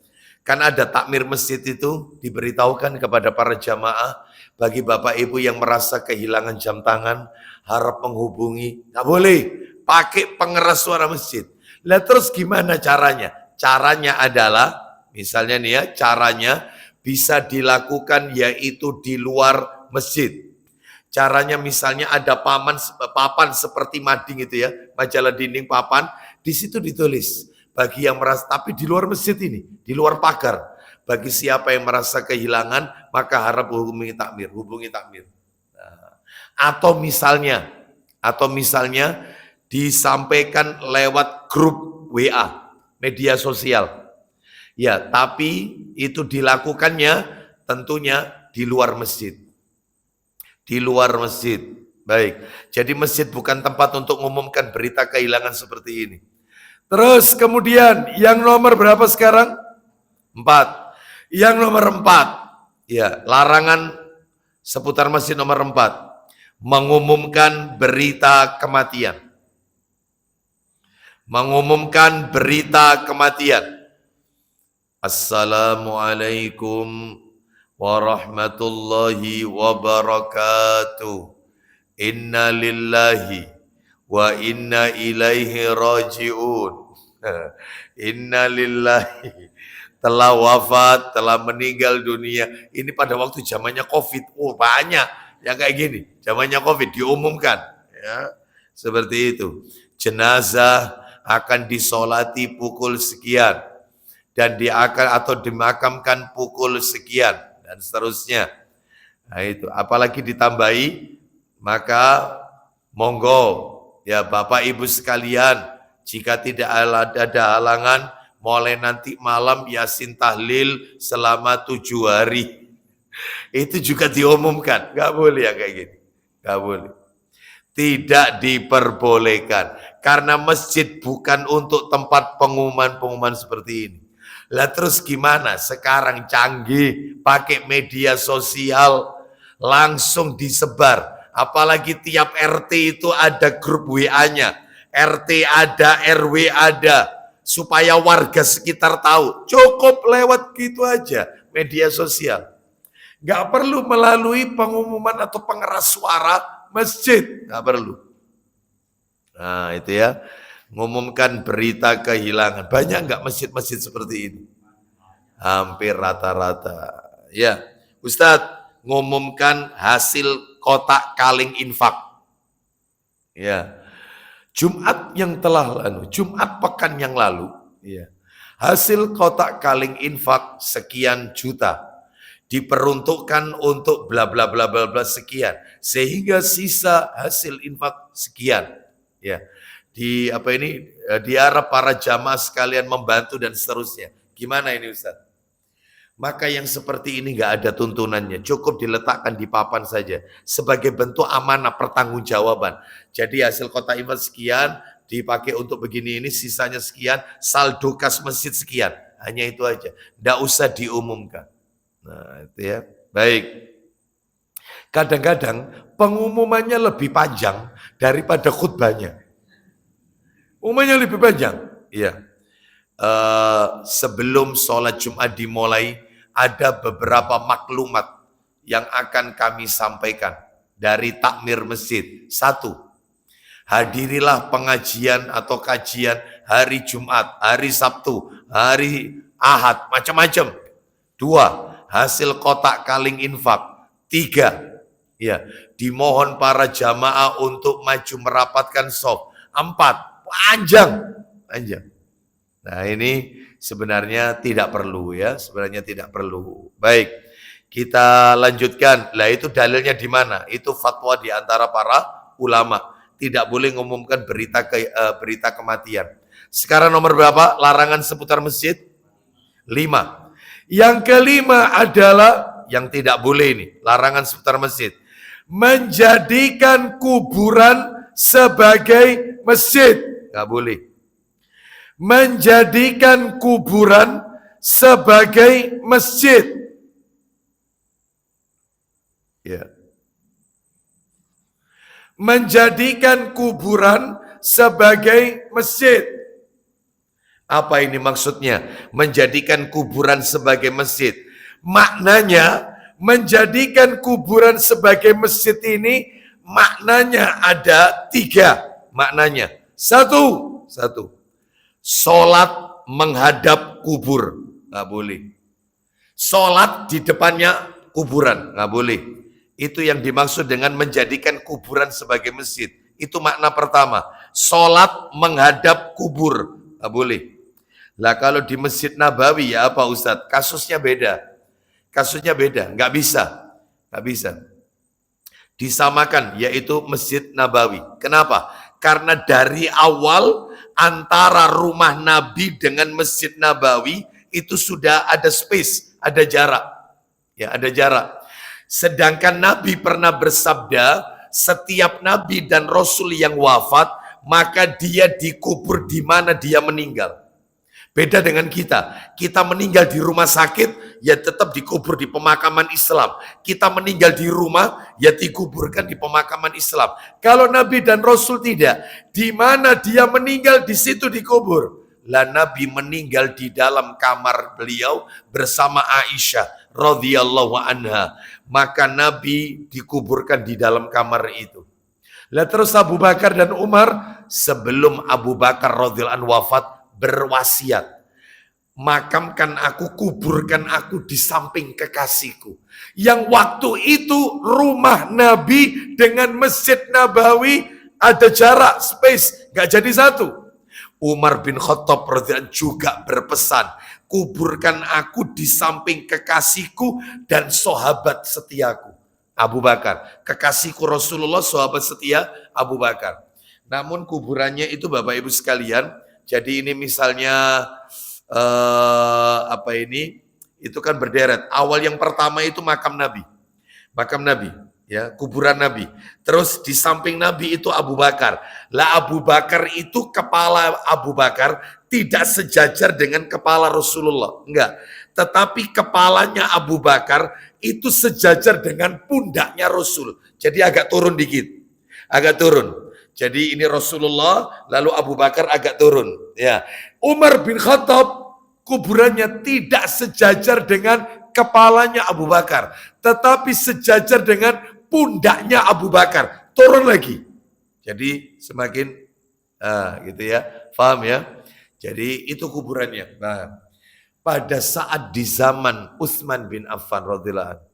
Kan ada takmir masjid itu diberitahukan kepada para jamaah, bagi bapak ibu yang merasa kehilangan jam tangan, harap menghubungi. Nggak boleh, pakai pengeras suara masjid. Lah terus gimana caranya? Caranya adalah, misalnya nih ya, caranya bisa dilakukan yaitu di luar masjid. Caranya misalnya ada papan seperti mading itu ya, majalah dinding papan, di situ ditulis. Bagi yang merasa, tapi di luar masjid ini, di luar pagar. Bagi siapa yang merasa kehilangan, maka harap hubungi takmir. Nah, atau misalnya disampaikan lewat grup WA, media sosial. Ya, tapi itu dilakukannya tentunya di luar masjid. Di luar masjid. Baik, jadi masjid bukan tempat untuk mengumumkan berita kehilangan seperti ini. Terus kemudian yang nomor berapa sekarang? 4. Yang nomor 4, ya, larangan seputar masjid nomor 4, mengumumkan berita kematian. Mengumumkan berita kematian. Assalamualaikum warahmatullahi wabarakatuh. Inna lillahi wa inna ilaihi raji'un. Inna lillahi, telah wafat, telah meninggal dunia. Ini pada waktu zamannya COVID. Oh, banyak yang kayak gini. Zamannya COVID diumumkan, ya. Seperti itu. Jenazah akan disolati pukul sekian dan dimakamkan pukul sekian dan seterusnya. Nah itu, apalagi ditambahi, maka monggo ya Bapak Ibu sekalian, jika tidak ada halangan, mulai nanti malam Yasin tahlil selama 7 hari. Itu juga diumumkan, nggak boleh ya kayak gini, nggak boleh. Tidak diperbolehkan, karena masjid bukan untuk tempat pengumuman-pengumuman seperti ini. Lah terus gimana? Sekarang canggih, pakai media sosial, langsung disebar. Apalagi tiap RT itu ada grup WA-nya. RT ada, RW ada. Supaya warga sekitar tahu. Cukup lewat gitu aja, media sosial. Nggak perlu melalui pengumuman atau pengeras suara masjid. Nggak perlu. Nah itu ya. Ngumumkan berita kehilangan. Banyak nggak masjid-masjid seperti ini? Hampir rata-rata. Ya, Ustadz, ngumumkan hasil kotak kaling infak. Ya, Jumat yang telah lalu, Jumat pekan yang lalu, ya, hasil kotak kaling infak sekian juta diperuntukkan untuk bla bla bla bla bla sekian, sehingga sisa hasil infak sekian. Ya. Diharap para jamaah sekalian membantu dan seterusnya. Gimana ini Ustaz? Maka yang seperti ini nggak ada tuntunannya, cukup diletakkan di papan saja sebagai bentuk amanah pertanggungjawaban. Jadi hasil kotak infak sekian dipakai untuk begini ini, sisanya sekian, saldo kas masjid sekian. Hanya itu aja, nggak usah diumumkan. Nah itu ya, baik. Kadang-kadang pengumumannya lebih panjang daripada khutbahnya. Umumnya lebih panjang. Iya. Sebelum sholat Jumat dimulai, ada beberapa maklumat yang akan kami sampaikan dari takmir masjid. 1. Hadirilah pengajian atau kajian hari Jumat, hari Sabtu, hari Ahad, macam-macam. 2. Hasil kotak kaling infak. 3. Ya, dimohon para jamaah untuk maju merapatkan shaf. 4. Panjang. Nah ini sebenarnya tidak perlu ya, sebenarnya tidak perlu. Baik, kita lanjutkan. Lah itu dalilnya di mana? Itu fatwa di antara para ulama. Tidak boleh mengumumkan berita kematian. Sekarang nomor berapa? Larangan seputar masjid? 5. Yang kelima adalah yang tidak boleh ini, larangan seputar masjid. Menjadikan kuburan sebagai masjid. Nggak boleh. Menjadikan kuburan sebagai masjid. Ya. Menjadikan kuburan sebagai masjid. Apa ini maksudnya? Menjadikan kuburan sebagai masjid. Maknanya, menjadikan kuburan sebagai masjid ini, maknanya ada 3 maknanya. 1. Sholat menghadap kubur, nggak boleh. Sholat di depannya kuburan, nggak boleh. Itu yang dimaksud dengan menjadikan kuburan sebagai masjid. Itu makna pertama. Sholat menghadap kubur, nggak boleh. Lah kalau di Masjid Nabawi ya apa Ustadz? Kasusnya beda. Kasusnya beda, nggak bisa. Nggak bisa. Disamakan, yaitu Masjid Nabawi. Kenapa? Karena dari awal antara rumah Nabi dengan Masjid Nabawi itu sudah ada space, ada jarak. Ya, ada jarak. Sedangkan Nabi pernah bersabda, setiap Nabi dan Rasul yang wafat, maka dia dikubur di mana dia meninggal. Beda dengan kita. Kita meninggal di rumah sakit, ya tetap dikubur di pemakaman Islam. Kita meninggal di rumah, ya dikuburkan di pemakaman Islam. Kalau Nabi dan Rasul tidak, di mana dia meninggal, di situ dikubur. Lah Nabi meninggal di dalam kamar beliau bersama Aisyah radhiyallahu anha. Maka Nabi dikuburkan di dalam kamar itu. Lah terus Abu Bakar dan Umar, sebelum Abu Bakar radhiyallahu anhu wafat, berwasiat, makamkan aku, kuburkan aku di samping kekasihku. Yang waktu itu rumah Nabi dengan Masjid Nabawi ada jarak, space, gak jadi satu. Umar bin Khattab radhiyallahu anhu juga berpesan, kuburkan aku di samping kekasihku dan sahabat setiaku, Abu Bakar. Kekasihku Rasulullah, sahabat setia Abu Bakar. Namun kuburannya itu Bapak Ibu sekalian, jadi ini misalnya itu kan berderet. Awal yang pertama itu makam Nabi, ya, kuburan Nabi. Terus di samping Nabi itu Abu Bakar. Lah Abu Bakar itu, kepala Abu Bakar tidak sejajar dengan kepala Rasulullah, enggak. Tetapi kepalanya Abu Bakar itu sejajar dengan pundaknya Rasul. Jadi agak turun dikit, agak turun. Jadi ini Rasulullah, lalu Abu Bakar agak turun. Ya, Umar bin Khattab kuburannya tidak sejajar dengan kepalanya Abu Bakar, tetapi sejajar dengan pundaknya Abu Bakar, turun lagi. Jadi semakin gitu ya, paham ya? Jadi itu kuburannya. Nah, pada saat di zaman Utsman bin Affan radhiyallahu anhu,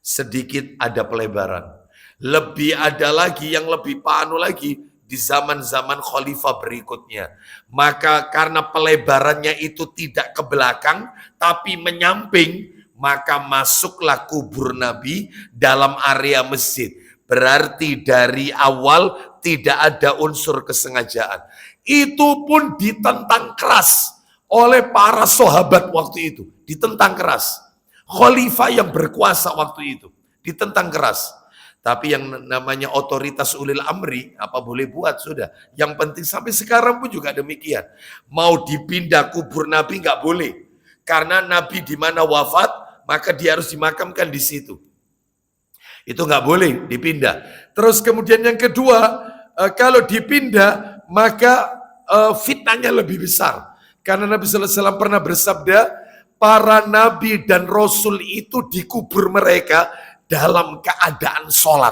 sedikit ada pelebaran. Lebih ada lagi yang lebih panu lagi di zaman-zaman khalifah berikutnya. Maka karena pelebarannya itu tidak ke belakang tapi menyamping, maka masuklah kubur Nabi dalam area masjid. Berarti dari awal tidak ada unsur kesengajaan. Itu pun ditentang keras oleh para sahabat waktu itu. Ditentang keras. Khalifah yang berkuasa waktu itu ditentang keras. Tapi yang namanya otoritas ulil amri, apa boleh buat sudah. Yang penting sampai sekarang pun juga demikian. Mau dipindah kubur Nabi nggak boleh. Karena Nabi di mana wafat, maka dia harus dimakamkan di situ. Itu nggak boleh dipindah. Terus kemudian yang kedua, kalau dipindah, maka fitnahnya lebih besar. Karena Nabi sallallahu alaihi wasallam pernah bersabda, para nabi dan rasul itu dikubur mereka dalam keadaan sholat.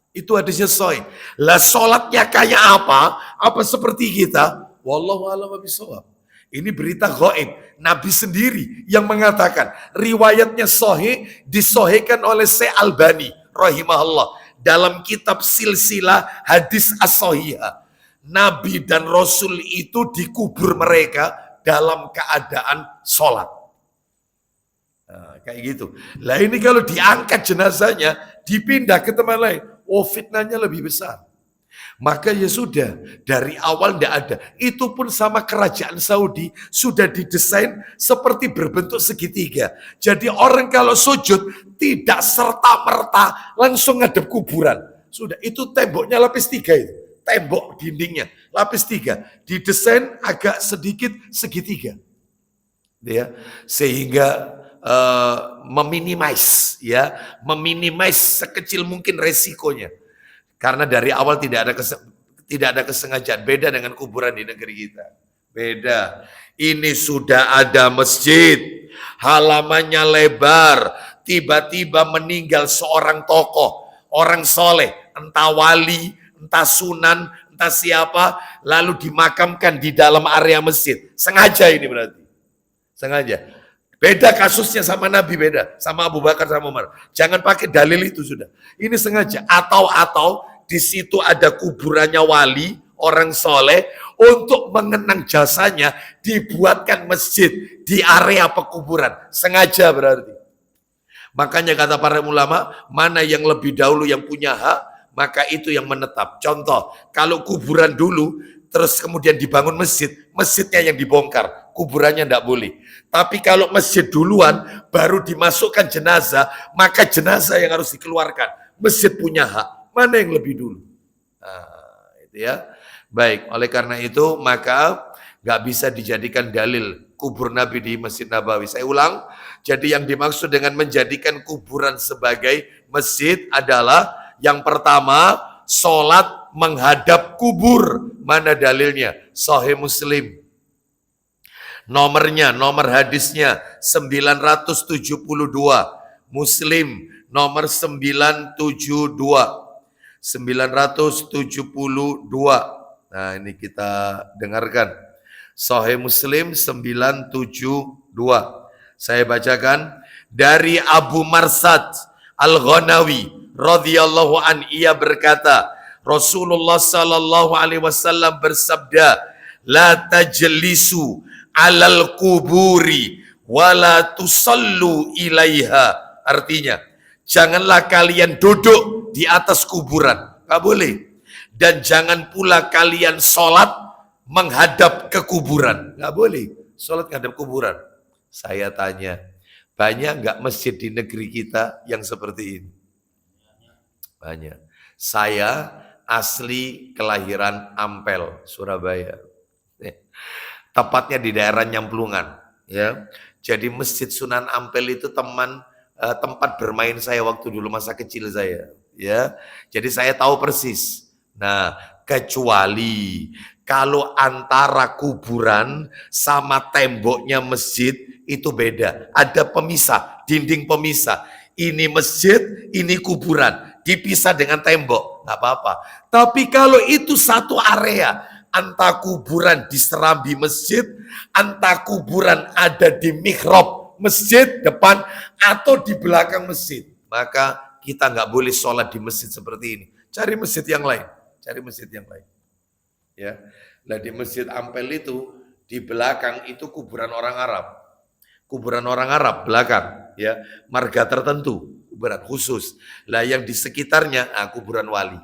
Itu hadisnya sahih. Lah sholatnya kayak apa? Apa seperti kita? Wallahu a'lam bishawab. Ini berita gaib. Nabi sendiri yang mengatakan. Riwayatnya sahih, disahihkan oleh Syekh Albani rahimahullah dalam kitab silsilah hadis as-sahihah. Nabi dan Rasul itu dikubur mereka dalam keadaan sholat. Nah, kayak gitu. Lah ini kalau diangkat jenazahnya, dipindah ke tempat lain, fitnahnya lebih besar. Maka ya sudah, dari awal tidak ada. Itu pun sama kerajaan Saudi, sudah didesain seperti berbentuk segitiga. Jadi orang kalau sujud, tidak serta-merta langsung ngadep kuburan. Sudah, itu temboknya lapis 3 itu. Tembok dindingnya, lapis 3. Didesain agak sedikit segitiga. Ya, sehingga meminimais sekecil mungkin resikonya, karena dari awal tidak ada kesengajaan. Beda dengan kuburan di negeri kita, beda. Ini sudah ada masjid, halamannya lebar, tiba-tiba meninggal seorang tokoh, orang soleh, entah wali, entah sunan, entah siapa, lalu dimakamkan di dalam area masjid. Sengaja ini berarti, sengaja. Beda kasusnya sama Nabi, beda sama Abu Bakar sama Umar. Jangan pakai dalil itu sudah. Ini sengaja. Atau di situ ada kuburannya wali, orang soleh, untuk mengenang jasanya dibuatkan masjid di area pekuburan. Sengaja berarti. Makanya kata para ulama, mana yang lebih dahulu yang punya hak, maka itu yang menetap. Contoh, kalau kuburan dulu, terus kemudian dibangun masjid, masjidnya yang dibongkar, kuburannya tidak boleh. Tapi kalau masjid duluan, baru dimasukkan jenazah, maka jenazah yang harus dikeluarkan. Masjid punya hak, mana yang lebih dulu? Nah, itu ya. Baik, oleh karena itu, maka nggak bisa dijadikan dalil kubur Nabi di Masjid Nabawi. Saya ulang, jadi yang dimaksud dengan menjadikan kuburan sebagai masjid adalah yang pertama, sholat menghadap kubur. Mana dalilnya? Sahih Muslim. Nomor hadisnya 972. Muslim nomor 972. 972. Nah, ini kita dengarkan. Sahih Muslim 972. Saya bacakan dari Abu Marsad Al-Ghanawi radhiyallahu an, ia berkata, Rasulullah sallallahu alaihi wasallam bersabda, la tajlisu alal kuburi wala tusallu ilaiha. Artinya, janganlah kalian duduk di atas kuburan, nggak boleh. Dan jangan pula kalian sholat menghadap ke kuburan, nggak boleh. Sholat menghadap kuburan. Saya tanya, banyak nggak masjid di negeri kita yang seperti ini? Banyak. Saya asli kelahiran Ampel, Surabaya. Tepatnya di daerah Nyamplungan. Ya, jadi Masjid Sunan Ampel itu tempat bermain saya waktu dulu masa kecil saya. Ya, jadi saya tahu persis. Nah, kecuali kalau antara kuburan sama temboknya masjid itu beda. Ada pemisah, dinding pemisah. Ini masjid, ini kuburan. Dipisah dengan tembok, nggak apa-apa. Tapi kalau itu satu area, entah kuburan di serambi masjid, entah kuburan ada di mihrab masjid depan atau di belakang masjid, maka kita nggak boleh sholat di masjid seperti ini. Cari masjid yang lain. Cari masjid yang lain. Ya, nah di Masjid Ampel itu di belakang itu kuburan orang Arab. Kuburan orang Arab belakang, ya, marga tertentu, kuburan khusus. Lah yang di sekitarnya kuburan wali,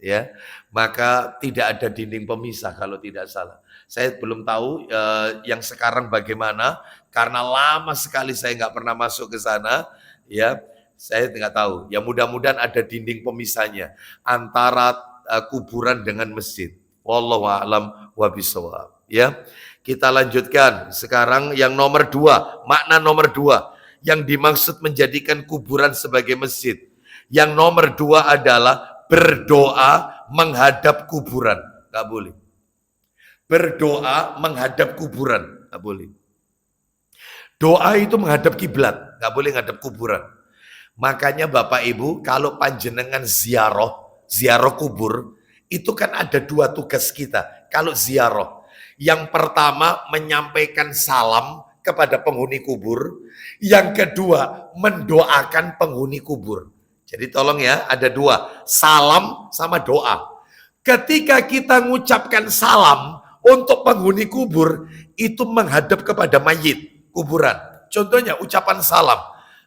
ya. Maka tidak ada dinding pemisah kalau tidak salah. Saya belum tahu yang sekarang bagaimana karena lama sekali saya nggak pernah masuk ke sana, ya. Saya nggak tahu. Ya mudah-mudahan ada dinding pemisahnya antara kuburan dengan masjid. Wallahu a'lam wa bishawab. Ya, kita lanjutkan. Sekarang yang nomor 2, makna nomor 2 yang dimaksud menjadikan kuburan sebagai masjid. Yang nomor 2 adalah berdoa menghadap kuburan. Gak boleh. Berdoa menghadap kuburan. Gak boleh. Doa itu menghadap kiblat. Gak boleh menghadap kuburan. Makanya Bapak Ibu, kalau panjenengan ziarah kubur, itu kan ada 2 tugas kita. Kalau ziarah, yang pertama menyampaikan salam kepada penghuni kubur, yang kedua mendoakan penghuni kubur. Jadi tolong ya, ada 2, salam sama doa. Ketika kita mengucapkan salam untuk penghuni kubur, itu menghadap kepada mayit kuburan. Contohnya ucapan salam,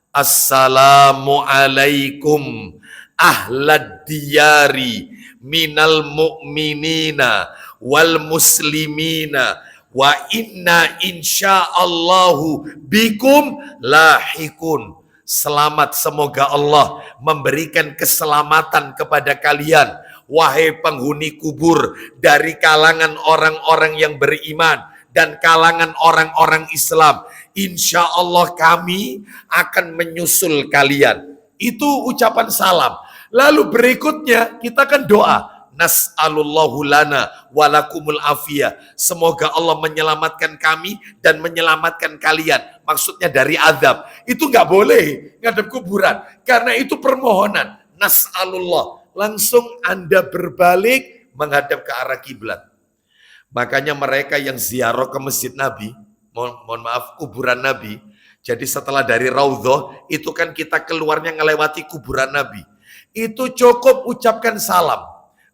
Assalamualaikum ahlad diyari minal mu'minina wal muslimina wa inna insyaallahu bikum lahikun. Selamat, semoga Allah memberikan keselamatan kepada kalian, wahai penghuni kubur, dari kalangan orang-orang yang beriman dan kalangan orang-orang Islam. Insya Allah kami akan menyusul kalian. Itu ucapan salam. Lalu berikutnya kita kan doa. Nas'alullahu lana walakumul afiyah. Semoga Allah menyelamatkan kami dan menyelamatkan kalian. Maksudnya dari azab. Itu nggak boleh ngadep kuburan. Karena itu permohonan. Nas'alullah. Langsung Anda berbalik menghadap ke arah kiblat. Makanya mereka yang ziarah ke masjid Nabi, mohon maaf, kuburan Nabi. Jadi setelah dari Raudhah, itu kan kita keluarnya ngelewati kuburan Nabi. Itu cukup ucapkan salam.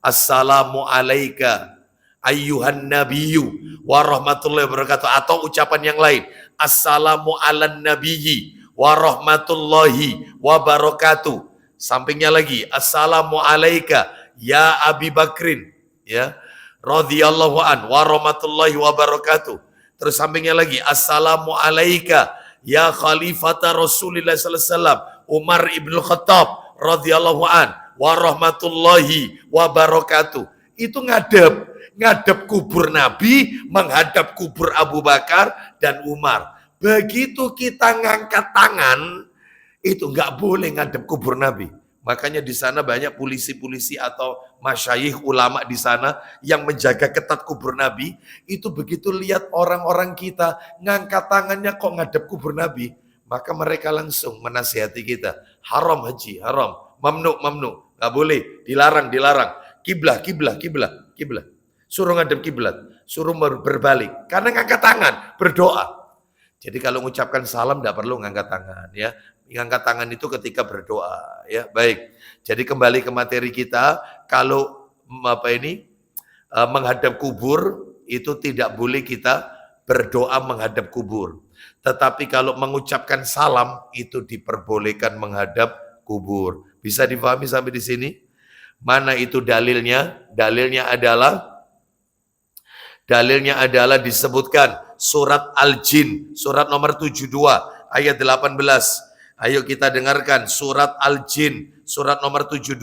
Assalamu alayka ayyuhan nabiyyu wa rahmatullahi wabarakatuh. Atau ucapan yang lain. Assalamu ala nabiyyi wa rahmatullahi wabarakatuh. Sampingnya lagi. Assalamu alayka ya Abi Bakrin. Ya. Radhiyallahu an wa rahmatullahi wabarakatuh. Terus sampingnya lagi. Assalamu alayka ya khalifata Rasulullah sallallahu alaihi wasallam Umar ibn Khattab radhiyallahu an wa rahmatullahi wabarakatuh. Itu ngadep kubur Nabi, menghadap kubur Abu Bakar dan Umar. Begitu kita ngangkat tangan, itu nggak boleh ngadep kubur Nabi. Makanya di sana banyak polisi-polisi atau masyayikh ulama di sana yang menjaga ketat kubur Nabi. Itu begitu lihat orang-orang kita ngangkat tangannya kok ngadep kubur Nabi, maka mereka langsung menasihati kita. Haram haji, haram. Mamnu, nggak boleh, dilarang. Kiblah. Suruh ngadep kiblat, suruh berbalik. Karena ngangkat tangan, berdoa. Jadi kalau mengucapkan salam tidak perlu ngangkat tangan, ya. Ngangkat tangan itu ketika berdoa, ya. Baik. Jadi kembali ke materi kita, kalau menghadap kubur, itu tidak boleh kita berdoa menghadap kubur. Tetapi kalau mengucapkan salam itu diperbolehkan menghadap kubur. Bisa difahami sampai di sini? Mana itu dalilnya? Dalilnya adalah disebutkan surat Al-Jin, surat nomor 72 ayat 18. Ayo kita dengarkan surat Al-Jin, surat nomor 72.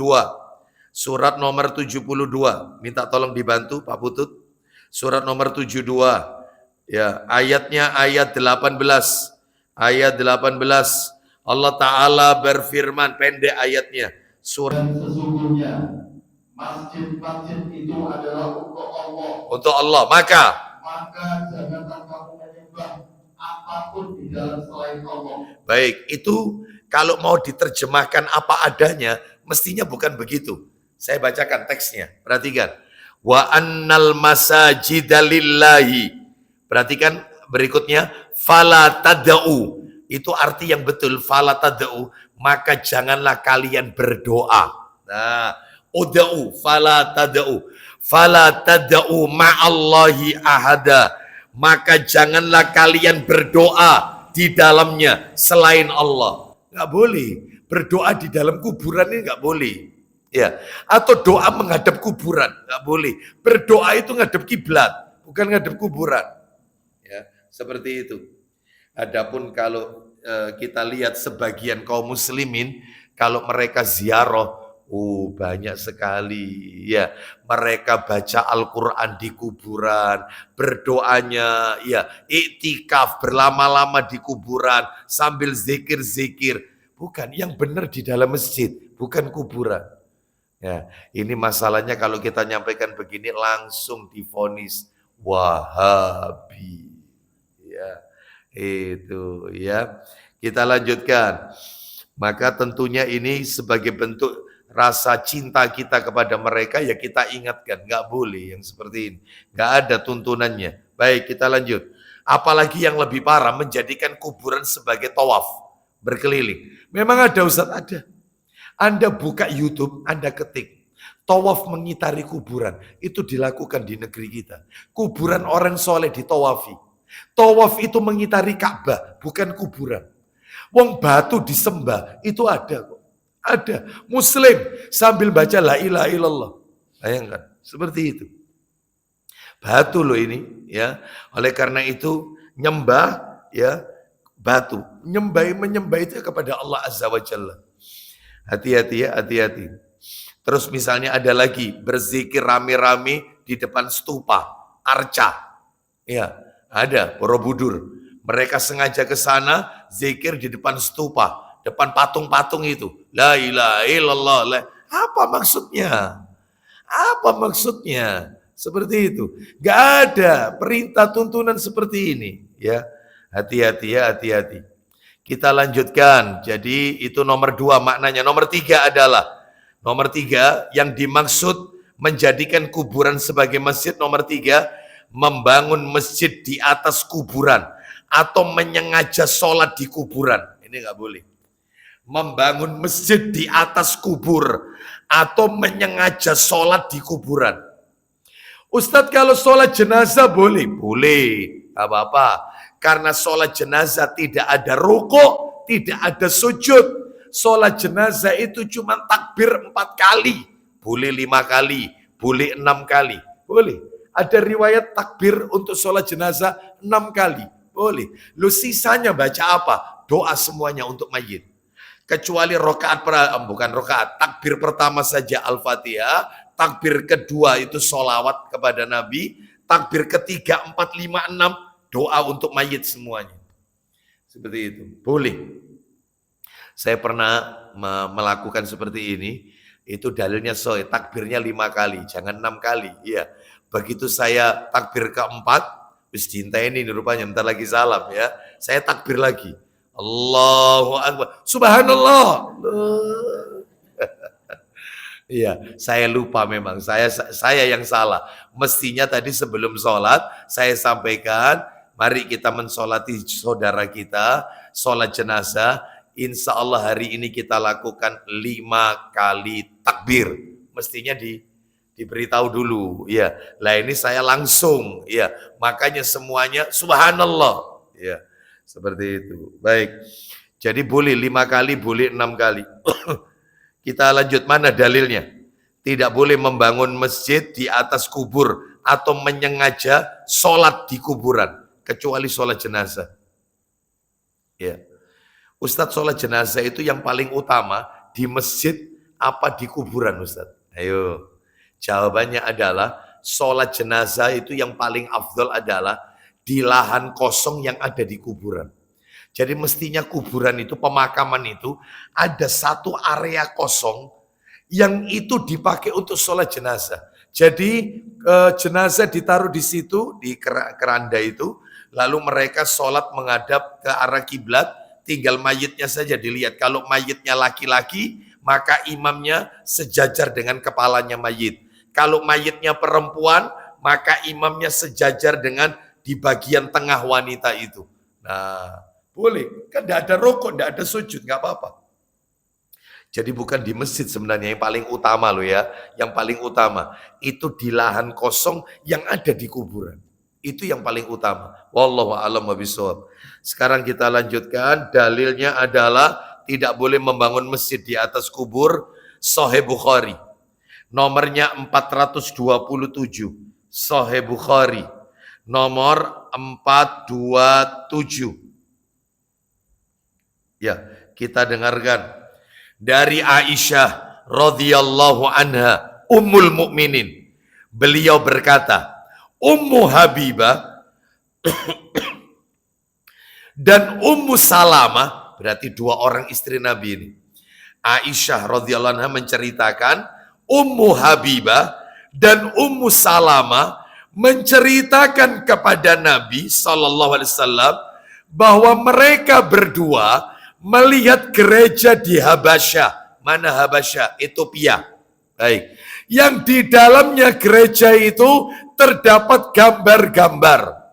Surat nomor 72. Minta tolong dibantu Pak Putut. Surat nomor 72. Ya, ayatnya ayat 18. Ayat 18. Allah Ta'ala berfirman, pendek ayatnya. Surat sesungguhnya masjid-masjid itu adalah untuk Allah. Untuk Allah. Maka janganlah kamu menyembah apapun di dalam selain Allah. Baik, itu kalau mau diterjemahkan apa adanya, mestinya bukan begitu. Saya bacakan teksnya. Perhatikan. Wa annal masajida lillahi. Perhatikan berikutnya. Fala tad'u. Itu arti yang betul. Fala tad'u. Maka janganlah kalian berdoa. Nah, ud'u fala tad'u. Fala tad'u ma'allahi ahada. Maka janganlah kalian berdoa di dalamnya selain Allah. Nggak boleh. Berdoa di dalam kuburan ini nggak boleh. Ya, atau doa menghadap kuburan, nggak boleh. Berdoa itu ngadep kiblat, bukan ngadep kuburan. Ya, seperti itu. Adapun kalau kita lihat sebagian kaum muslimin, kalau mereka ziarah, banyak sekali. Ya, mereka baca Al-Quran di kuburan, berdoanya, ya, iktikaf berlama-lama di kuburan sambil zikir-zikir. Bukan, yang benar di dalam masjid, bukan kuburan. Ya, ini masalahnya kalau kita nyampaikan begini langsung divonis Wahabi. Ya, itu ya. Kita lanjutkan. Maka tentunya ini sebagai bentuk rasa cinta kita kepada mereka, ya kita ingatkan, nggak boleh yang seperti ini. Nggak ada tuntunannya. Baik, kita lanjut. Apalagi yang lebih parah, menjadikan kuburan sebagai tawaf, berkeliling. Memang ada Ustaz, ada. Anda buka YouTube, Anda ketik tawaf mengitari kuburan. Itu dilakukan di negeri kita. Kuburan orang soleh ditawafi. Tawaf itu mengitari Ka'bah, bukan kuburan. Wong batu disembah, itu ada kok. Ada. Muslim sambil baca la ilaha illallah. Bayangkan, seperti itu. Batu loh ini, ya. Oleh karena itu nyembah, ya, batu. Menyembah itu kepada Allah Azza wa Jalla. Hati-hati ya, hati-hati. Terus misalnya ada lagi berzikir rame-rame di depan stupa, arca. Ya, ada Borobudur. Mereka sengaja ke sana zikir di depan stupa, depan patung-patung itu. La ilaha illallah. Apa maksudnya? Apa maksudnya? Seperti itu. Gak ada perintah tuntunan seperti ini, ya. Hati-hati ya, hati-hati. Kita lanjutkan. Jadi itu nomor 2 maknanya. Nomor 3 adalah, nomor 3 yang dimaksud menjadikan kuburan sebagai masjid. Nomor 3, membangun masjid di atas kuburan atau menyengaja sholat di kuburan. Ini nggak boleh. Membangun masjid di atas kubur atau menyengaja sholat di kuburan. Ustadz, kalau sholat jenazah boleh? Boleh, nggak apa-apa. Karena sholat jenazah tidak ada rukuk, tidak ada sujud. Sholat jenazah itu cuma takbir 4 kali. Boleh 5 kali, boleh 6 kali. Boleh. Ada riwayat takbir untuk sholat jenazah 6 kali. Boleh. Lu sisanya baca apa? Doa semuanya untuk mayit. Kecuali takbir pertama saja Al-Fatihah. Takbir kedua itu sholawat kepada Nabi. Takbir ketiga, 4, 5, 6. Doa untuk mayit semuanya. Seperti itu. Boleh. Saya pernah melakukan seperti ini. Itu dalilnya sahih. Takbirnya 5 kali. Jangan 6 kali. Iya. Begitu saya takbir keempat. Wis diintai ini rupanya. Bentar lagi salam ya. Saya takbir lagi. Allahu Akbar. Subhanallah. Iya. Saya lupa memang. Saya yang salah. Mestinya tadi sebelum sholat. Saya sampaikan. Mari kita mensolati saudara kita, sholat jenazah. Insya Allah hari ini kita lakukan 5 kali takbir. Mestinya diberitahu dulu, ya. Lah ini saya langsung, ya. Makanya semuanya subhanallah, ya. Seperti itu. Baik. Jadi boleh 5 kali, boleh 6 kali. Kita lanjut, mana dalilnya? Tidak boleh membangun masjid di atas kubur atau menyengaja sholat di kuburan, kecuali sholat jenazah. Ya. Ustadz, sholat jenazah itu yang paling utama di masjid apa di kuburan, Ustadz? Ayo. Jawabannya adalah sholat jenazah itu yang paling afdol adalah di lahan kosong yang ada di kuburan. Jadi mestinya kuburan itu, pemakaman itu ada satu area kosong yang itu dipakai untuk sholat jenazah. Jadi jenazah ditaruh di situ, di keranda itu, lalu mereka sholat menghadap ke arah kiblat, tinggal mayitnya saja dilihat. Kalau mayitnya laki-laki, maka imamnya sejajar dengan kepalanya mayit. Kalau mayitnya perempuan, maka imamnya sejajar dengan di bagian tengah wanita itu. Nah, boleh. Kan tidak ada rokok, tidak ada sujud, nggak apa-apa. Jadi bukan di masjid sebenarnya yang paling utama loh ya. Yang paling utama itu di lahan kosong yang ada di kuburan. Itu yang paling utama. Wallahu a'lam bishawab. Sekarang kita lanjutkan. Dalilnya adalah tidak boleh membangun masjid di atas kubur. Sahih Bukhari. Nomornya 427. Sahih Bukhari. Nomor 427. Ya, kita dengarkan. Dari Aisyah radhiyallahu anha, Ummul Mukminin. Beliau berkata, Ummu Habibah dan Ummu Salamah, berarti dua orang istri Nabi ini. Aisyah radhiyallahu anha menceritakan, Ummu Habibah dan Ummu Salamah menceritakan kepada Nabi SAW bahwa mereka berdua melihat gereja di Habasyah. Mana Habasyah? Ethiopia. Baik. Yang di dalamnya gereja itu terdapat gambar-gambar.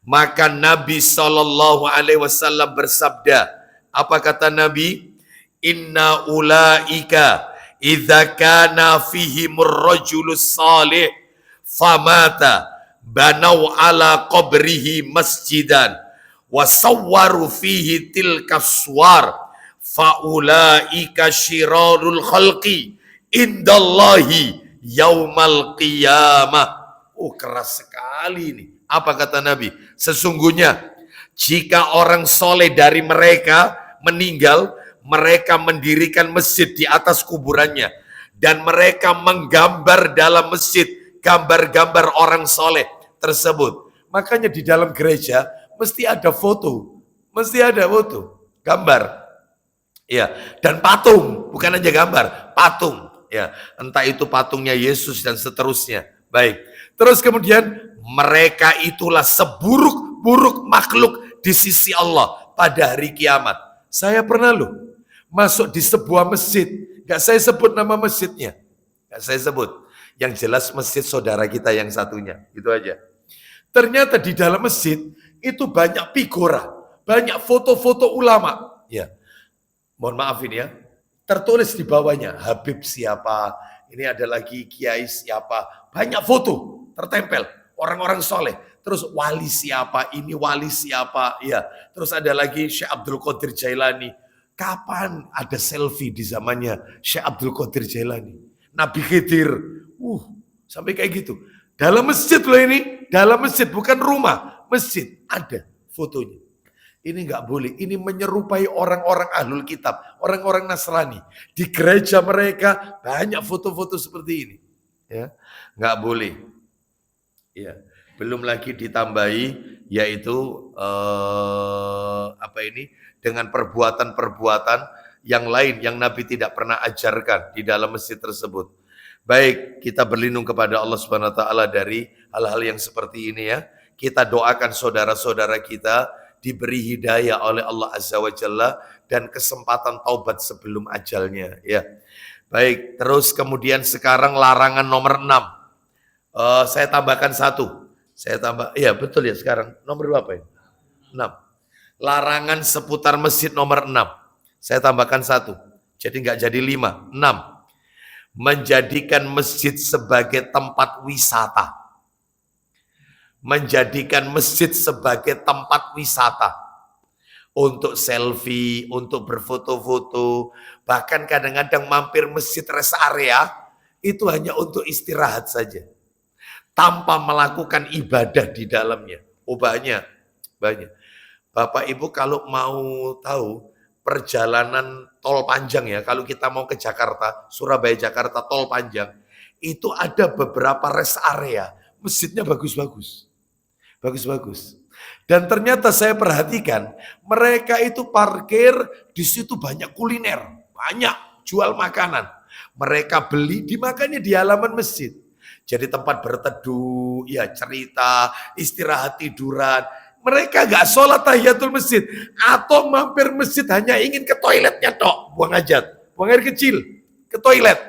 Maka Nabi SAW bersabda, apa kata Nabi? Inna ulaika idza kana fihimur rajulus salih famata banau ala qabrihi masjidan wasawwaru fihi tilka suwar faulaika syirarul khalqi indallahi yaumal qiyamah. Oh, keras sekali ini. Apa kata Nabi? Sesungguhnya jika orang soleh dari mereka meninggal, mereka mendirikan masjid di atas kuburannya dan mereka menggambar dalam masjid gambar-gambar orang soleh tersebut. Makanya di dalam gereja mesti ada foto, gambar, ya, dan patung, bukan aja gambar, patung, ya, entah itu patungnya Yesus dan seterusnya. Baik, terus kemudian mereka itulah seburuk-buruk makhluk di sisi Allah pada hari kiamat. Saya pernah loh masuk di sebuah masjid, gak saya sebut nama masjidnya, gak saya sebut. Yang jelas masjid saudara kita yang satunya, itu aja. Ternyata di dalam masjid itu banyak figura, banyak foto-foto ulama. Ya, mohon maaf ini ya, tertulis di bawahnya Habib siapa, ini ada lagi kiai siapa, banyak foto tertempel orang-orang soleh. Terus wali siapa, ini wali siapa, ya. Terus ada lagi Syekh Abdul Qadir Jailani. Kapan ada selfie di zamannya Syekh Abdul Qadir Jailani, Nabi Khidir, sampai kayak gitu. Dalam masjid loh ini, dalam masjid, bukan rumah, masjid, ada fotonya. Ini nggak boleh, ini menyerupai orang-orang ahlul kitab, orang-orang Nasrani. Di gereja mereka banyak foto-foto seperti ini. Ya, nggak boleh. Ya, belum lagi ditambahi, yaitu dengan perbuatan-perbuatan yang lain yang Nabi tidak pernah ajarkan di dalam masjid tersebut. Baik, kita berlindung kepada Allah Subhanahu wa taala dari hal-hal yang seperti ini ya. Kita doakan saudara-saudara kita diberi hidayah oleh Allah Azza wa Jalla dan kesempatan taubat sebelum ajalnya ya. Baik, terus kemudian sekarang larangan nomor 6. Saya tambahkan satu. Iya betul ya sekarang. Nomor berapa ya? 6. Larangan seputar masjid nomor 6. Saya tambahkan satu. Jadi nggak jadi 5, 6. menjadikan masjid sebagai tempat wisata. Menjadikan masjid sebagai tempat wisata. Untuk selfie, untuk berfoto-foto, bahkan kadang-kadang mampir masjid rest area, itu hanya untuk istirahat saja. Tanpa melakukan ibadah di dalamnya. Oh banyak. Bapak Ibu kalau mau tahu perjalanan tol panjang ya, kalau kita mau ke Jakarta, Surabaya Jakarta tol panjang, itu ada beberapa rest area, masjidnya bagus-bagus. Dan ternyata saya perhatikan, mereka itu parkir, di situ banyak kuliner, banyak jual makanan. Mereka beli, dimakannya di halaman masjid. Jadi tempat berteduh, ya cerita, istirahat tiduran. Mereka gak sholat tahiyatul masjid. Atau mampir masjid hanya ingin ke toiletnya tok. Buang hajat, buang air kecil, ke toilet.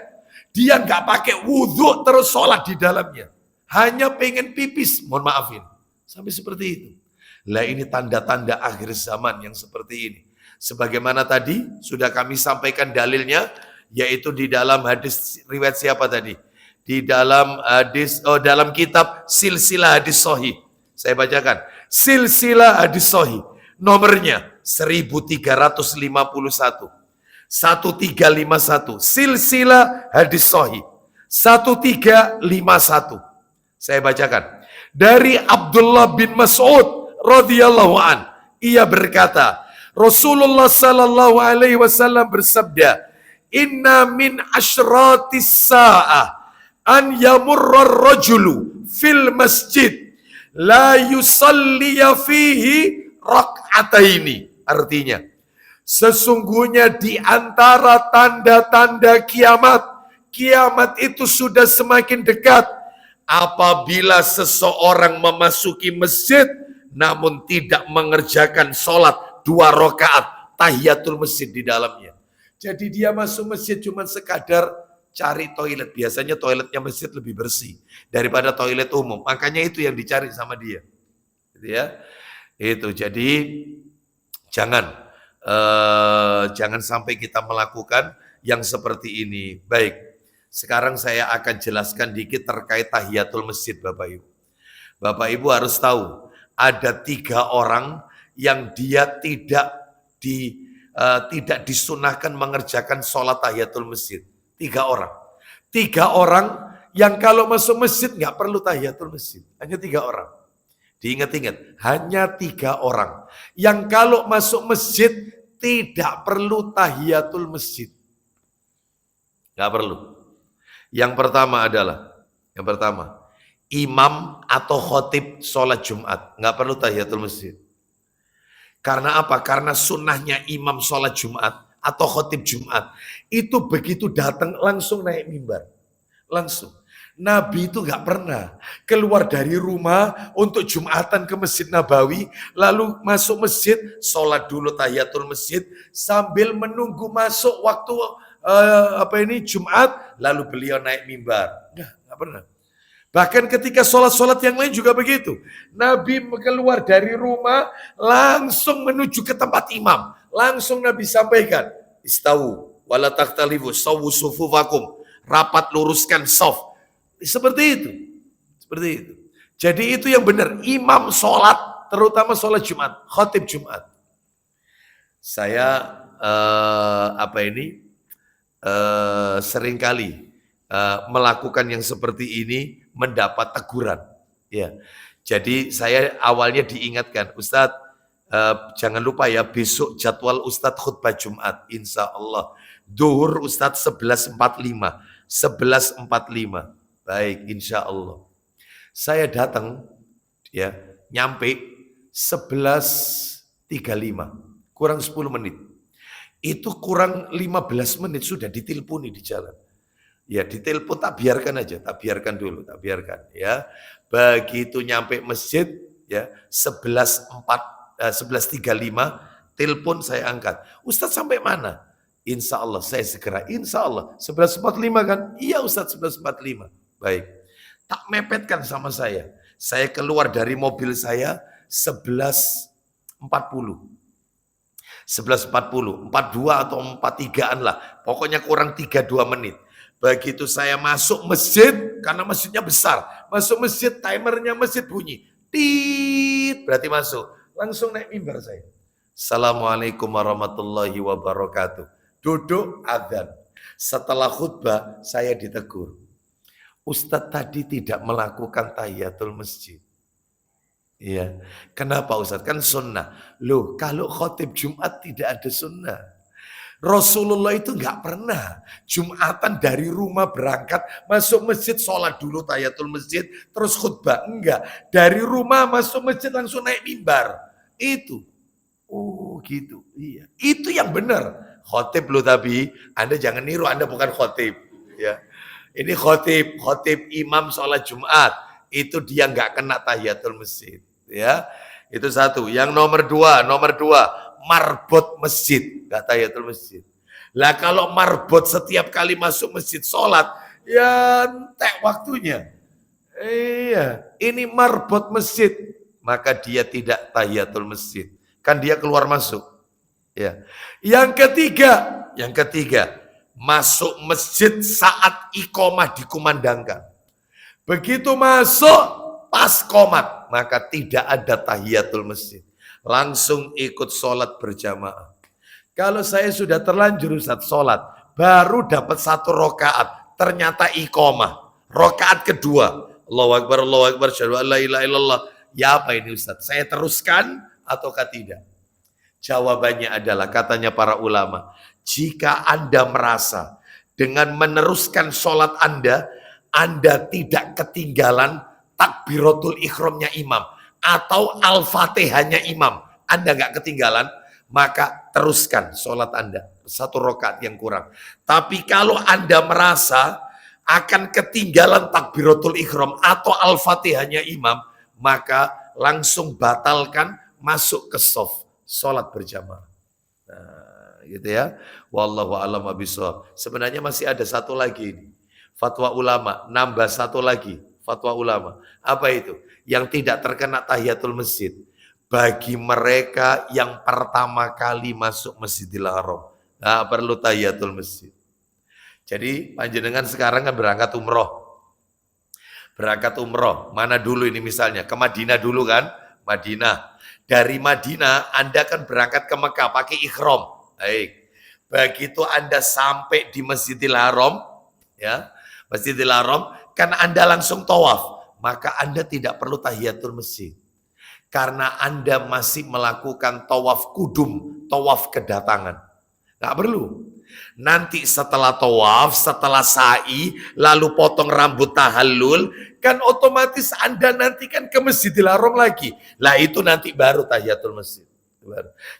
Dia gak pakai wudhu terus sholat di dalamnya. Hanya pengen pipis, mohon maafin. Sampai seperti itu. Lah ini tanda-tanda akhir zaman yang seperti ini. Sebagaimana tadi sudah kami sampaikan dalilnya, yaitu di dalam hadis riwayat siapa tadi? Di dalam hadis, dalam kitab Silsilah Hadis Sahih. Saya bacakan. Silsilah Hadis Sahih. Nomornya 1351. 1351. Silsilah Hadis Sahih. 1351. Saya bacakan. Dari Abdullah bin Mas'ud radhiyallahu an, ia berkata, Rasulullah sallallahu alaihi wasallam bersabda, "Inna min asyratis sa'ah an yamurra ar-rajulu fil masjid la yusalliya fihi rak'ataini." Artinya, sesungguhnya di antara tanda-tanda kiamat, kiamat itu sudah semakin dekat apabila seseorang memasuki masjid namun tidak mengerjakan sholat 2 rakaat tahiyatul masjid di dalamnya. Jadi dia masuk masjid cuma sekadar cari toilet. Biasanya toiletnya masjid lebih bersih daripada toilet umum. Makanya itu yang dicari sama dia. Gitu ya. Itu. Jadi jangan sampai kita melakukan yang seperti ini. Baik. Sekarang saya akan jelaskan dikit terkait tahiyatul masjid Bapak Ibu. Bapak Ibu harus tahu, ada 3 orang yang dia tidak disunahkan mengerjakan sholat tahiyatul masjid. 3 orang. 3 orang yang kalau masuk masjid nggak perlu tahiyatul masjid. Hanya 3 orang. Diingat-ingat, hanya 3 orang. Yang kalau masuk masjid tidak perlu tahiyatul masjid. Nggak perlu. Yang pertama adalah, imam atau khotib sholat Jumat. Nggak perlu tahiyatul masjid. Karena apa? Karena sunnahnya imam sholat Jumat atau khotib Jumat. Itu begitu datang langsung naik mimbar. Langsung. Nabi itu nggak pernah keluar dari rumah untuk Jumatan ke Masjid Nabawi, lalu masuk masjid, sholat dulu tahiyatul masjid, sambil menunggu masuk waktu Jumat, lalu beliau naik mimbar. Nggak pernah. Bahkan ketika sholat-sholat yang lain juga begitu. Nabi keluar dari rumah, langsung menuju ke tempat imam. Langsung Nabi sampaikan, istawu, wala takhtalifu, sawu sufufakum. Rapat luruskan saf. Seperti itu. Jadi itu yang benar. Imam sholat, terutama sholat Jumat, khotib Jumat. Saya seringkali melakukan yang seperti ini mendapat teguran. Ya, jadi saya awalnya diingatkan, Ustadz, jangan lupa ya besok jadwal Ustadz khutbah Jumat, insya Allah. Duhur Ustadz 11.45, 11.45. Baik, insya Allah. Saya datang, ya, nyampe 11.35, kurang 10 menit. Itu kurang 15 menit sudah diteleponi di jalan. Ya ditelepon, tak biarkan aja, tak biarkan dulu. Ya. Begitu nyampe masjid, ya 11.35, telepon saya angkat. Ustadz sampai mana? Insya Allah saya segera, insya Allah. 11.45 kan? Iya Ustadz 11.45. Baik, tak mepetkan sama saya. Saya keluar dari mobil saya 11.40. 11.40, 42 atau 43-an lah. Pokoknya kurang 32 menit. Begitu saya masuk masjid, karena masjidnya besar, masuk masjid, timernya masjid bunyi, tit, berarti masuk. Langsung naik mimbar saya. Assalamualaikum warahmatullahi wabarakatuh. Duduk adzan. Setelah khutbah saya ditegur. Ustadz tadi tidak melakukan tahiyatul masjid. Iya. Kenapa Ustadz? Kan sunnah. Loh, kalau khotib Jumat tidak ada sunnah. Rasulullah itu nggak pernah Jumatan dari rumah berangkat masuk masjid, sholat dulu tahiyatul masjid, terus khutbah. Enggak, dari rumah masuk masjid langsung naik mimbar. Itu. Oh gitu, iya. Itu yang benar. Khotib loh, tapi Anda jangan niru, Anda bukan khotib. Ya. Ini khotib imam sholat Jumat. Itu dia nggak kena tahiyatul masjid. Ya, itu satu. Yang nomor dua, marbot masjid, nggak tahiyatul masjid. Lah kalau marbot setiap kali masuk masjid sholat, ya entek waktunya. Iya, ini marbot masjid, maka dia tidak tahiyatul masjid. Kan dia keluar masuk. Ya. Yang ketiga, masuk masjid saat iqomah dikumandangkan. Begitu masuk pas qomat, maka tidak ada tahiyatul masjid. Langsung ikut sholat berjamaah. Kalau saya sudah terlanjur Ustaz sholat, baru dapat 1 rakaat, ternyata iqomah. Rakaat kedua, Allahu Akbar, syahadu an la ilaha illallah. Ya apa ini Ustaz? Saya teruskan ataukah tidak? Jawabannya adalah, katanya para ulama, jika Anda merasa dengan meneruskan sholat Anda tidak ketinggalan takbiratul ikhramnya imam atau al-fatihahnya imam, Anda nggak ketinggalan, maka teruskan sholat Anda 1 rakaat yang kurang. Tapi kalau Anda merasa akan ketinggalan takbiratul ikhram atau al-fatihahnya imam, maka langsung batalkan, masuk ke shaf, sholat berjamaah. Nah, gitu ya. Wallahu a'lam bishawab. Sebenarnya masih ada satu lagi ini. Fatwa ulama, nambah satu lagi. Fatwa ulama. Apa itu? Yang tidak terkena tahiyatul masjid. Bagi mereka yang pertama kali masuk Masjidil Haram, nah, perlu tahiyatul masjid. Jadi panjenengan sekarang kan berangkat umroh. Mana dulu ini misalnya? Ke Madinah dulu kan? Madinah. Dari Madinah Anda kan berangkat ke Mekah pakai ikhram. Baik. Begitu Anda sampai di Masjidil Haram, ya, Masjidil Haram, kan Anda langsung tawaf, maka Anda tidak perlu tahiyatul masjid. Karena Anda masih melakukan tawaf kudum, tawaf kedatangan. Nggak perlu. Nanti setelah tawaf, setelah sa'i, lalu potong rambut tahallul, kan otomatis Anda nanti kan ke Masjidil Haram lagi. Lah itu nanti baru tahiyatul masjid.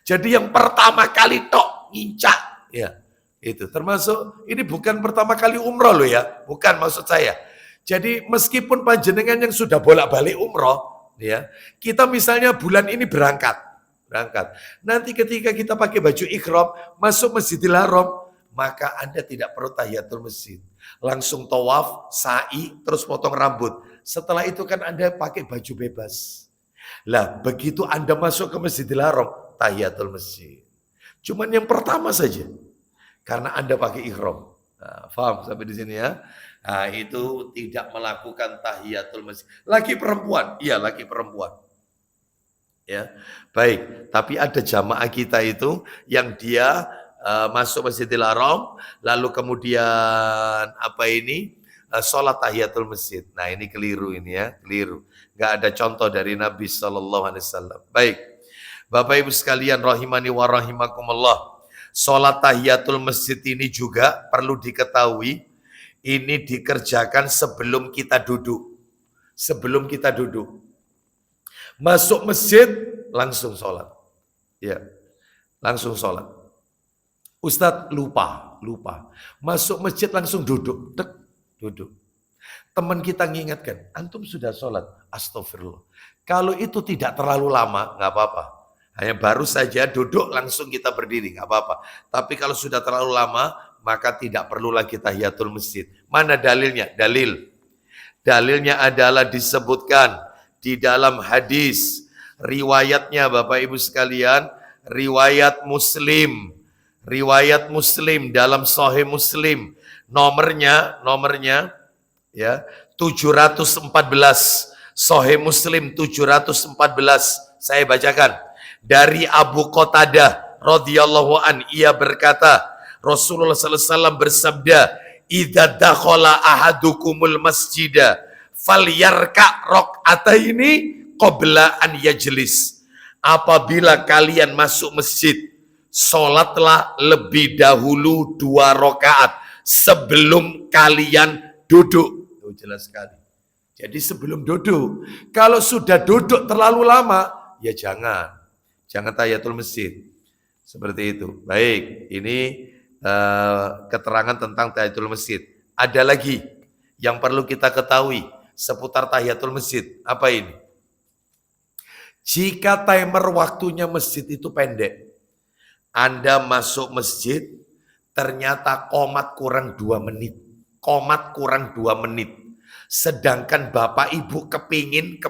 Jadi yang pertama kali tok ngincak, ya itu termasuk, ini bukan pertama kali umroh loh ya, bukan maksud saya. Jadi meskipun panjenengan yang sudah bolak-balik umroh, ya, kita misalnya bulan ini berangkat. Nanti ketika kita pakai baju ikhram masuk Masjidil Haram, maka Anda tidak perlu tahiyatul masjid. Langsung tawaf, sa'i, terus potong rambut. Setelah itu kan Anda pakai baju bebas. Lah, begitu Anda masuk ke Masjidil Haram, tahiyatul masjid. Cuman yang pertama saja. Karena Anda pakai ikhram. Nah, paham sampai di sini ya? Nah, itu tidak melakukan tahiyatul masjid. Laki perempuan? Iya, laki perempuan. Ya, baik. Tapi ada jamaah kita itu yang dia masuk Masjidil Haram, lalu kemudian sholat tahiyatul masjid. Nah, ini keliru ini ya, keliru. Nggak ada contoh dari Nabi SAW. Baik, Bapak Ibu sekalian rahimani wa rahimakumullah. Sholat tahiyatul masjid ini juga perlu diketahui, ini dikerjakan sebelum kita duduk. Sebelum kita duduk. Masuk masjid, langsung sholat. Ya, langsung sholat. Ustadz lupa. Masuk masjid langsung duduk. Duduk. Teman kita ngingatkan, antum sudah sholat. Astagfirullah. Kalau itu tidak terlalu lama, nggak apa-apa. Hanya baru saja duduk langsung kita berdiri, nggak apa-apa. Tapi kalau sudah terlalu lama, maka tidak perlu lagi tahiyatul masjid. Mana dalilnya? Dalilnya adalah disebutkan di dalam hadis. Riwayatnya Bapak Ibu sekalian, riwayat Muslim. Riwayat Muslim dalam Sahih Muslim. Nomornya ya 714. Sahih Muslim 714. Saya bacakan. Dari Abu Qatadah radhiyallahu an, ia berkata, Rasulullah sallallahu alaihi wasallam bersabda, "Idza dakhala ahadukumul masjida falyarka raq'ataini qabla an yajlis." Apabila kalian masuk masjid, sholatlah lebih dahulu 2 rakaat sebelum kalian duduk. Itu jelas sekali. Jadi sebelum duduk. Kalau sudah duduk terlalu lama, ya jangan tahiyatul masjid. Seperti itu. Baik, ini keterangan tentang tahiyatul masjid. Ada lagi yang perlu kita ketahui seputar tahiyatul masjid. Apa ini? Jika timer waktunya masjid itu pendek, Anda masuk masjid, ternyata qomat kurang 2 menit. Qomat kurang 2 menit. Sedangkan Bapak Ibu kepingin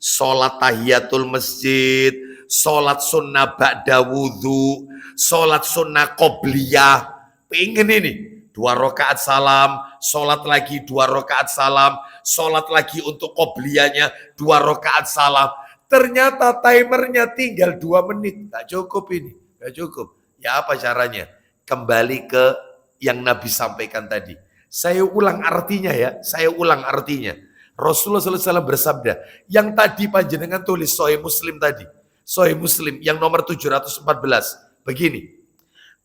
sholat tahiyatul masjid, sholat sunnah ba'da wudhu, sholat sunnah qobliyah. Pengen ini, 2 rakaat salam, sholat lagi 2 rakaat salam, sholat lagi untuk qobliyahnya 2 rakaat salam. Ternyata timernya tinggal 2 menit. Gak cukup ini. Gak cukup. Ya apa caranya? Kembali ke yang Nabi sampaikan tadi. Saya ulang artinya ya. Rasulullah SAW bersabda. Yang tadi panjenengan tulis Sahih Muslim tadi. Sahih Muslim yang nomor 714. Begini.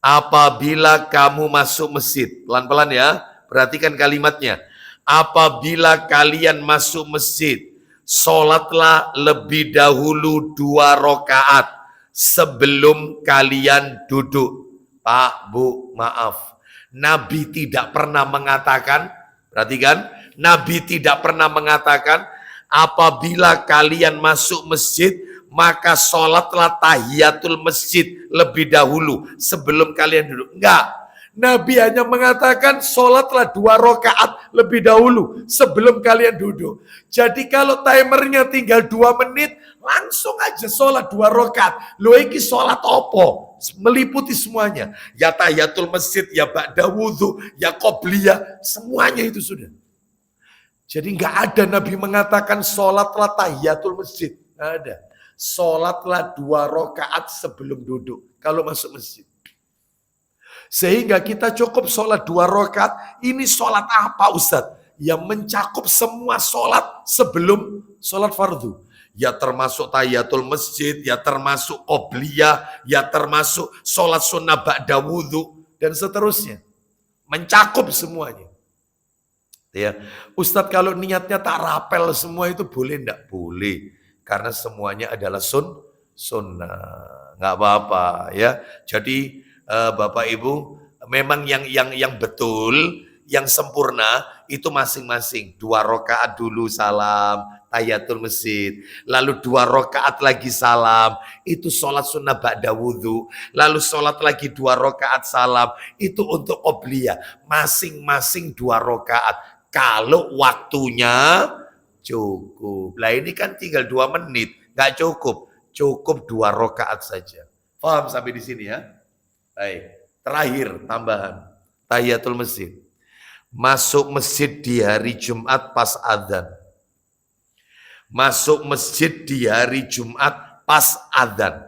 Apabila kamu masuk masjid. Pelan-pelan ya. Perhatikan kalimatnya. Apabila kalian masuk masjid, sholatlah lebih dahulu 2 rakaat sebelum kalian duduk. Pak, Bu, maaf. Nabi tidak pernah mengatakan, perhatikan, Nabi tidak pernah mengatakan, apabila kalian masuk masjid, maka sholatlah tahiyatul masjid lebih dahulu sebelum kalian duduk. Enggak. Nabi hanya mengatakan sholatlah 2 rakaat lebih dahulu sebelum kalian duduk. Jadi kalau timernya tinggal 2 menit, langsung aja sholat 2 rakaat. Loh iki sholat opo? Meliputi semuanya. Ya tahiyatul masjid, ya ba'da wudhu, ya qobliyah, semuanya itu sudah. Jadi nggak ada Nabi mengatakan sholatlah tahiyatul masjid. Nggak ada. Sholatlah 2 rakaat sebelum duduk. Kalau masuk masjid. Sehingga kita cukup sholat 2 rakaat. Ini sholat apa Ustadz? Yang mencakup semua sholat sebelum sholat fardu. Ya termasuk tahiyatul masjid, ya termasuk qobliyah, ya termasuk sholat sunnah ba'da wudhu, dan seterusnya. Mencakup semuanya. Ya, Ustadz kalau niatnya tak rapel semua itu boleh enggak? Boleh. Karena semuanya adalah sunnah. Nggak apa-apa ya. Jadi Bapak Ibu, memang yang betul, yang sempurna itu masing-masing 2 rakaat dulu salam, tahiyatul masjid, lalu 2 rakaat lagi salam, itu sholat sunnah ba'da wudhu, lalu sholat lagi 2 rakaat salam, itu untuk qobliyah, masing-masing 2 rakaat. Kalau waktunya cukup, lah ini kan tinggal 2 menit, nggak cukup 2 rakaat saja. Paham sampai di sini ya? Baik, terakhir tambahan tahiyatul masjid. Masuk masjid di hari Jumat pas adzan. Masuk masjid di hari Jumat pas adzan.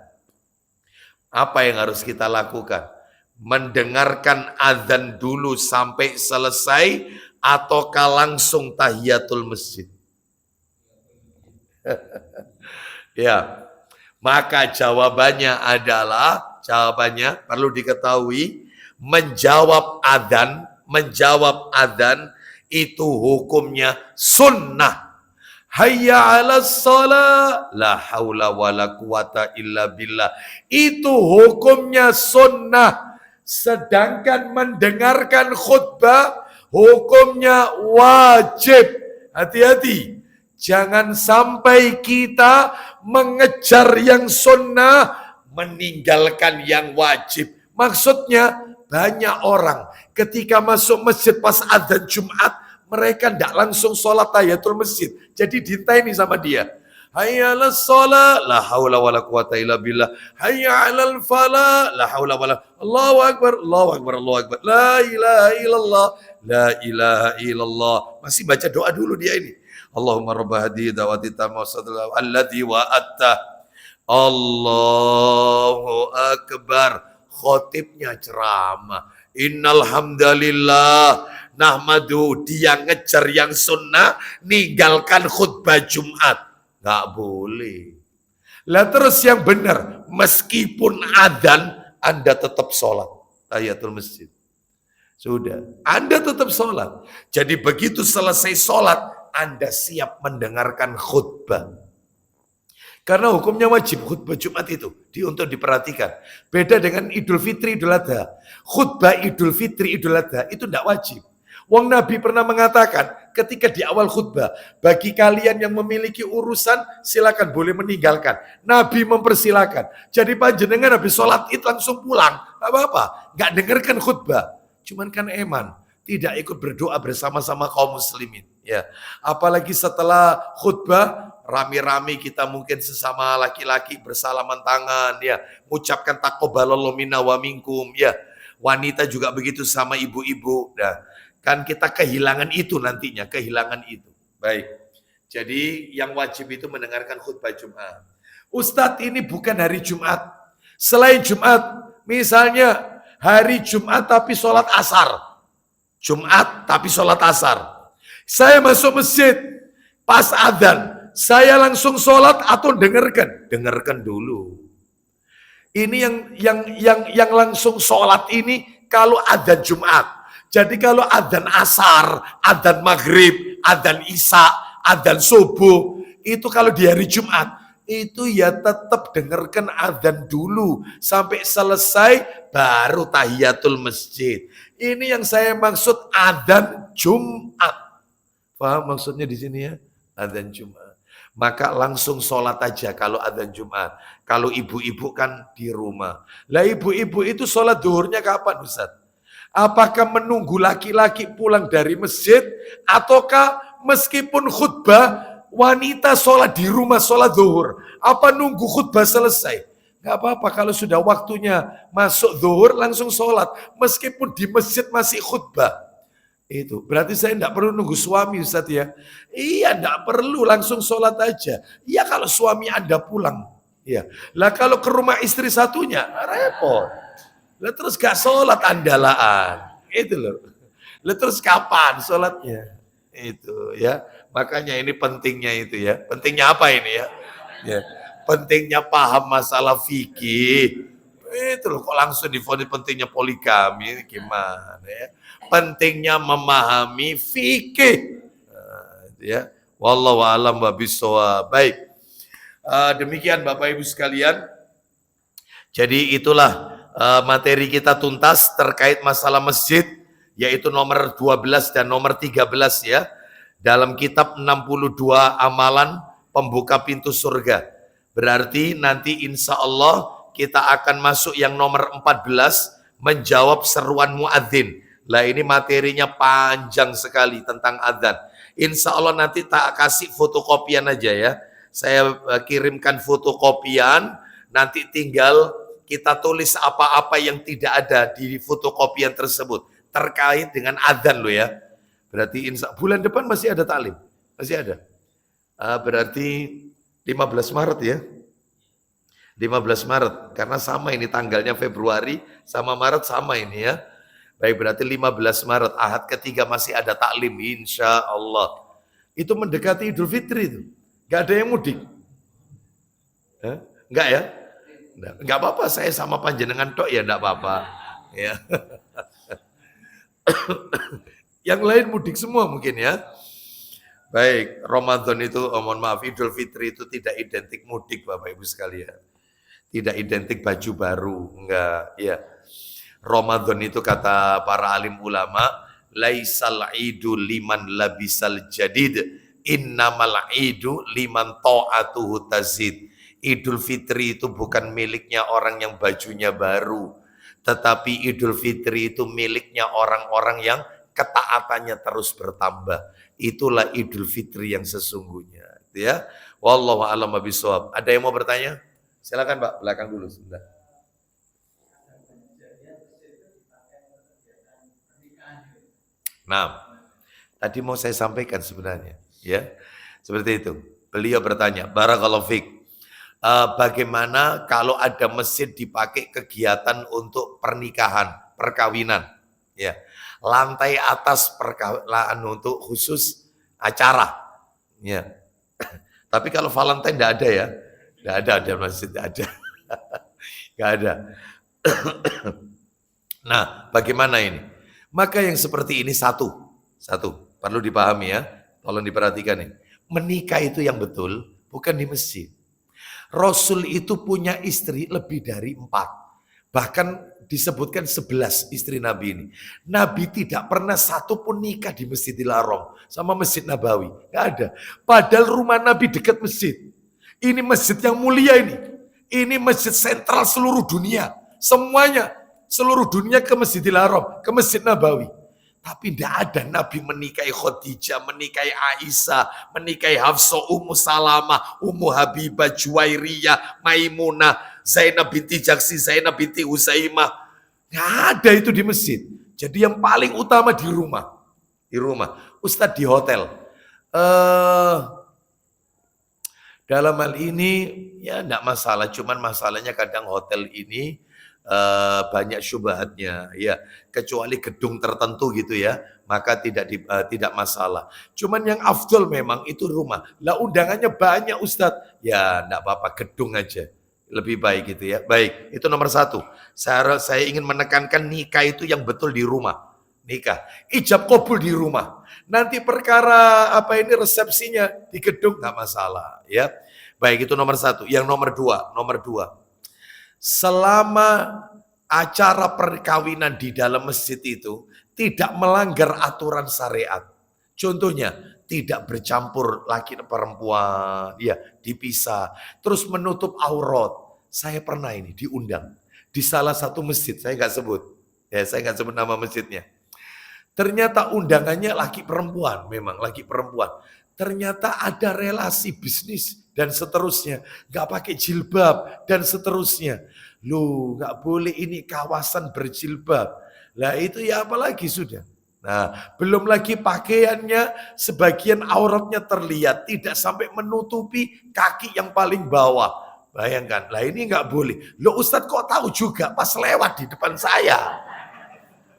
Apa yang harus kita lakukan? Mendengarkan adzan dulu sampai selesai ataukah langsung tahiyatul masjid? Ya, maka jawabannya perlu diketahui, menjawab adzan itu hukumnya sunnah. Hayya 'alas shalah, la haula wala quwata illa billah. Itu hukumnya sunnah. Sedangkan mendengarkan khutbah hukumnya wajib. Hati-hati. Jangan sampai kita mengejar yang sunnah, meninggalkan yang wajib. Maksudnya banyak orang ketika masuk masjid pas adzan Jumat, mereka tidak langsung sholat tahiyatul masjid. Jadi dintaini sama dia. hayya 'alas shalah, la haula wala quwata illa billah, hayya 'alal falah, la haula wala, Allahu akbar, Allahu akbar, Allahu akbar, la ilaha illallah, la ilaha illallah. Masih baca doa dulu dia ini. Allahumma rabb hadhihi da'wati tammah alladzi wa'atta. Allahu akbar. Khotibnya ceramah. Innal hamdalillah nahmadu, dia ngejar yang sunnah, ninggalkan khutbah Jumat. Nggak boleh. Lah terus yang benar, meskipun adzan, Anda tetap sholat tahiyatul masjid. Sudah, Anda tetap sholat. Jadi begitu selesai sholat, Anda siap mendengarkan khutbah. Karena hukumnya wajib khutbah Jumat itu untuk diperhatikan. Beda dengan Idul Fitri, Idul Adha. Khutbah Idul Fitri, Idul Adha itu tidak wajib. Wong Nabi pernah mengatakan ketika di awal khutbah, bagi kalian yang memiliki urusan silakan boleh meninggalkan. Nabi mempersilakan. Jadi panjenengan habis sholat itu langsung pulang, nggak apa-apa, nggak dengarkan khutbah. Cuman kan eman, tidak ikut berdoa bersama-sama kaum muslimin. Ya, apalagi setelah khutbah rame-rame kita mungkin sesama laki-laki bersalaman tangan, ya, mengucapkan taqabbalallahu minna wa minkum, ya. Wanita juga begitu sama ibu-ibu. Nah, kan kita kehilangan itu nantinya, kehilangan itu. Baik. Jadi yang wajib itu mendengarkan khutbah Jumat. Ustadz, ini bukan hari Jumat. Selain Jumat, misalnya hari Jumat tapi sholat asar. Jumat tapi sholat asar. Saya masuk masjid, pas adzan, saya langsung sholat atau dengarkan? Dengarkan dulu. Ini yang langsung sholat ini kalau adzan Jumat. Jadi kalau adzan asar, adzan maghrib, adzan isya, adzan subuh, itu kalau di hari Jumat, itu ya tetap dengarkan adzan dulu sampai selesai baru tahiyatul masjid. Ini yang saya maksud adzan Jumat. Paham maksudnya di sini ya? Adzan Jumat. Maka langsung sholat aja kalau adzan Jumat. Kalau ibu-ibu kan di rumah. Lah ibu-ibu itu sholat duhurnya kapan Ustaz? Apakah menunggu laki-laki pulang dari masjid? Ataukah meskipun khutbah wanita sholat di rumah sholat duhur? Apa nunggu khutbah selesai? Gak apa-apa kalau sudah waktunya masuk duhur langsung sholat. Meskipun di masjid masih khutbah. Itu berarti saya tidak perlu nunggu suami Ustaz ya. Iya, tidak perlu, langsung sholat aja. Iya kalau suami Anda pulang. Iya. Lah kalau ke rumah istri satunya repot. Lah terus gak sholat andalaan. Itu loh. Lah terus kapan sholatnya? Itu ya. Makanya ini pentingnya itu ya. Pentingnya apa ini ya? Ya. Pentingnya paham masalah fikih. Itu loh, kok langsung difonis pentingnya poligami, gimana ya? Pentingnya memahami fikih. Ya, wallahu a'lam bishawab. Baik. Demikian Bapak Ibu sekalian. Jadi itulah materi kita tuntas terkait masalah masjid, yaitu nomor 12 dan nomor 13 ya. Dalam kitab 62 amalan pembuka pintu surga. Berarti nanti insya Allah kita akan masuk yang nomor 14, menjawab seruan muadzin. Lah ini materinya panjang sekali tentang adzan. Insya Allah nanti tak kasih fotokopian aja ya. Saya kirimkan fotokopian, nanti tinggal kita tulis apa-apa yang tidak ada di fotokopian tersebut terkait dengan adzan loh ya. Berarti bulan depan masih ada taklim, masih ada. Berarti 15 Maret ya. 15 Maret, karena sama ini tanggalnya Februari sama Maret sama ini ya. Baik, berarti 15 Maret, Ahad ketiga masih ada taklim, insya Allah. Itu mendekati Idul Fitri itu. Gak ada yang mudik? Enggak ya? Enggak apa-apa, saya sama panjenengan tok ya, enggak apa-apa. Ya. Yang lain mudik semua mungkin ya. Baik, Ramadan itu, mohon maaf, Idul Fitri itu tidak identik mudik Bapak Ibu sekalian. Tidak identik baju baru, enggak, ya. Ramadan itu kata para alim ulama, laisal idu liman labisal jadid, innamal idu liman ta'atuhu tazid. Idul Fitri itu bukan miliknya orang yang bajunya baru, tetapi Idul Fitri itu miliknya orang-orang yang ketaatannya terus bertambah. Itulah Idul Fitri yang sesungguhnya. gitu ya. Wallahu a'lam bishawab. Ada yang mau bertanya? Silakan Pak, belakang dulu sebentar. Nah, tadi mau saya sampaikan sebenarnya, ya. Seperti itu. Beliau bertanya, Barakallahu fiik. Bagaimana kalau ada masjid dipakai kegiatan untuk pernikahan, perkawinan, ya. Lantai atas perkawinan untuk khusus acara, ya. Tapi kalau Valentine tidak ada ya, tidak ada masjid, tidak ada, nggak ada. Nah, bagaimana ini? Maka yang seperti ini satu perlu dipahami ya, tolong diperhatikan nih. Menikah itu yang betul bukan di masjid. Rasul itu punya istri lebih dari 4. Bahkan disebutkan 11 istri Nabi ini. Nabi tidak pernah satu pun nikah di Masjidil Haram sama Masjid Nabawi. Gak ada. Padahal rumah Nabi dekat masjid. Ini masjid yang mulia ini. Ini masjid sentral seluruh dunia. Semuanya. Seluruh dunia ke Masjidil Haram, ke Masjid Nabawi. Tapi tidak ada Nabi menikahi Khadijah, menikahi Aisyah, menikahi Hafsah, Ummu Salamah, Ummu Habibah, Juwairiyah, Maimunah, Zainab binti Jaksi, Zainab binti Usaimah. Nggak ada itu di masjid. Jadi yang paling utama di rumah. Di rumah. Ustadz di hotel. Dalam hal ini ya tidak masalah. Cuman masalahnya kadang hotel ini banyak syubhatnya ya, kecuali gedung tertentu gitu ya, maka tidak masalah. Cuman yang afdol memang itu rumah. Lah undangannya banyak Ustadz, ya enggak apa-apa, gedung aja lebih baik gitu ya. Baik, itu nomor 1. Saya ingin menekankan nikah itu yang betul di rumah. Nikah, ijab kabul di rumah. Nanti perkara apa ini resepsinya di gedung nggak masalah ya. Baik, itu nomor 1. Yang nomor 2, selama acara perkawinan di dalam masjid itu tidak melanggar aturan syariat. Contohnya, tidak bercampur laki dan perempuan, ya, dipisah, terus menutup aurat. Saya pernah ini diundang di salah satu masjid, saya nggak sebut. Ya, saya nggak sebut nama masjidnya. Ternyata undangannya laki perempuan, memang laki perempuan. Ternyata ada relasi bisnis dan seterusnya, nggak pakai jilbab dan seterusnya. Loh, nggak boleh, ini kawasan berjilbab. Lah itu ya apalagi sudah. Nah, belum lagi pakaiannya sebagian auratnya terlihat, tidak sampai menutupi kaki yang paling bawah. Bayangkan, lah ini nggak boleh. Loh Ustadz kok tahu juga pas lewat di depan saya.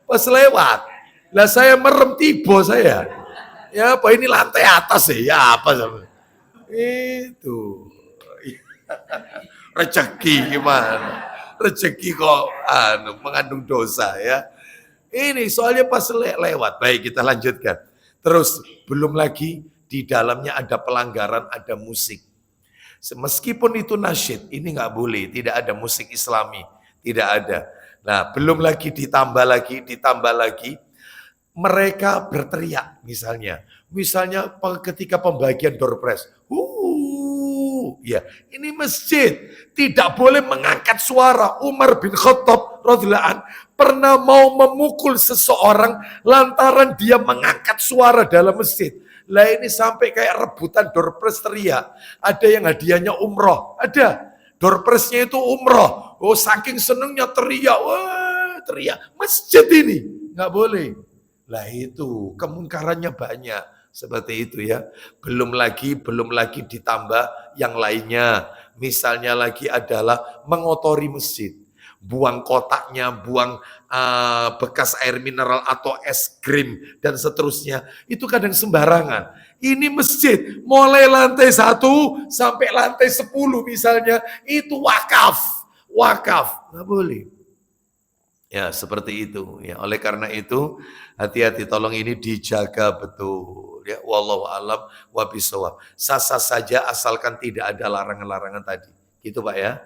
Pas lewat, lah saya merem tiba saya. Ya apa ini lantai atas ya apa sama itu rezeki gimana, rezeki kok mengandung dosa ya. Ini soalnya pas lewat. Baik, kita lanjutkan. Terus belum lagi di dalamnya ada pelanggaran, ada musik. Meskipun itu nasyid, ini nggak boleh, tidak ada musik Islami, tidak ada. Nah belum lagi ditambah lagi mereka berteriak misalnya ketika pembagian door prize. Ya, ini masjid tidak boleh mengangkat suara. Umar bin Khattab radhiyallahu anhu pernah mau memukul seseorang lantaran dia mengangkat suara dalam masjid. Lah ini sampai kayak rebutan door prize teriak. Ada yang hadiahnya umroh, ada door prize-nya itu umroh. Oh saking senengnya teriak, wah teriak. Masjid ini nggak boleh. Lah itu kemungkarannya banyak seperti itu ya. Belum lagi ditambah yang lainnya. Misalnya lagi adalah mengotori masjid. Buang kotaknya, buang bekas air mineral atau es krim dan seterusnya. Itu kadang sembarangan. Ini masjid mulai lantai 1 sampai lantai 10 misalnya itu wakaf. Nggak boleh. Ya seperti itu ya. Oleh karena itu hati-hati, tolong ini dijaga betul ya. Wallahu alam wa bishawab. Sah-sah saja asalkan tidak ada larangan-larangan tadi. Gitu Pak ya.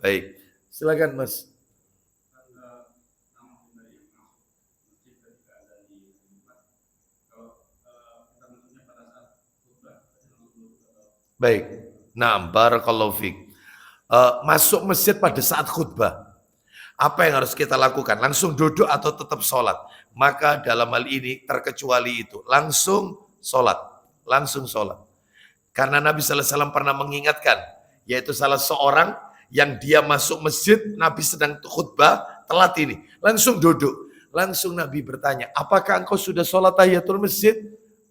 Baik. Silakan Mas. Baik. Nah, barakallahu fiik. Masuk masjid pada saat khutbah. Apa yang harus kita lakukan? Langsung duduk atau tetap sholat? Maka dalam hal ini terkecuali itu. Langsung sholat. Karena Nabi SAW pernah mengingatkan, yaitu salah seorang yang dia masuk masjid, Nabi sedang khutbah, telat ini, langsung duduk. Langsung Nabi bertanya, apakah engkau sudah sholat tahiyatul masjid?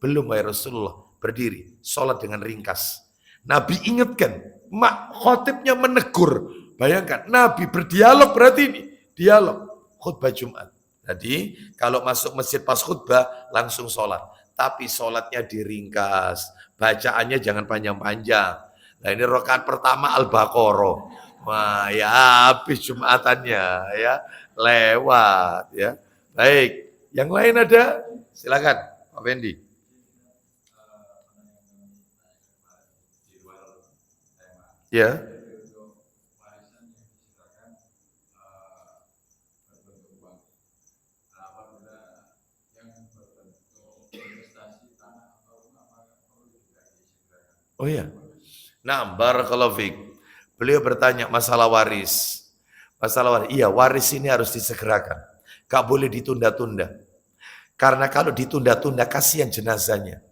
Belum, wahai Rasulullah. Berdiri, sholat dengan ringkas. Nabi ingatkan, khotibnya menegur. Bayangkan, Nabi berdialog berarti ini, dialog khutbah Jumat. Jadi kalau masuk masjid pas khutbah langsung sholat. Tapi sholatnya diringkas. Bacaannya jangan panjang-panjang. Nah ini rakaat pertama Al-Baqarah. Wah ya habis Jumatannya ya. Lewat ya. Baik. Yang lain ada? Silakan Pak Fendi. Ya. Oh iya. Nah, barakallahu fiik. Beliau bertanya masalah waris. Masalah waris. Iya, waris ini harus disegerakan. Gak boleh ditunda-tunda. Karena kalau ditunda-tunda kasihan jenazahnya.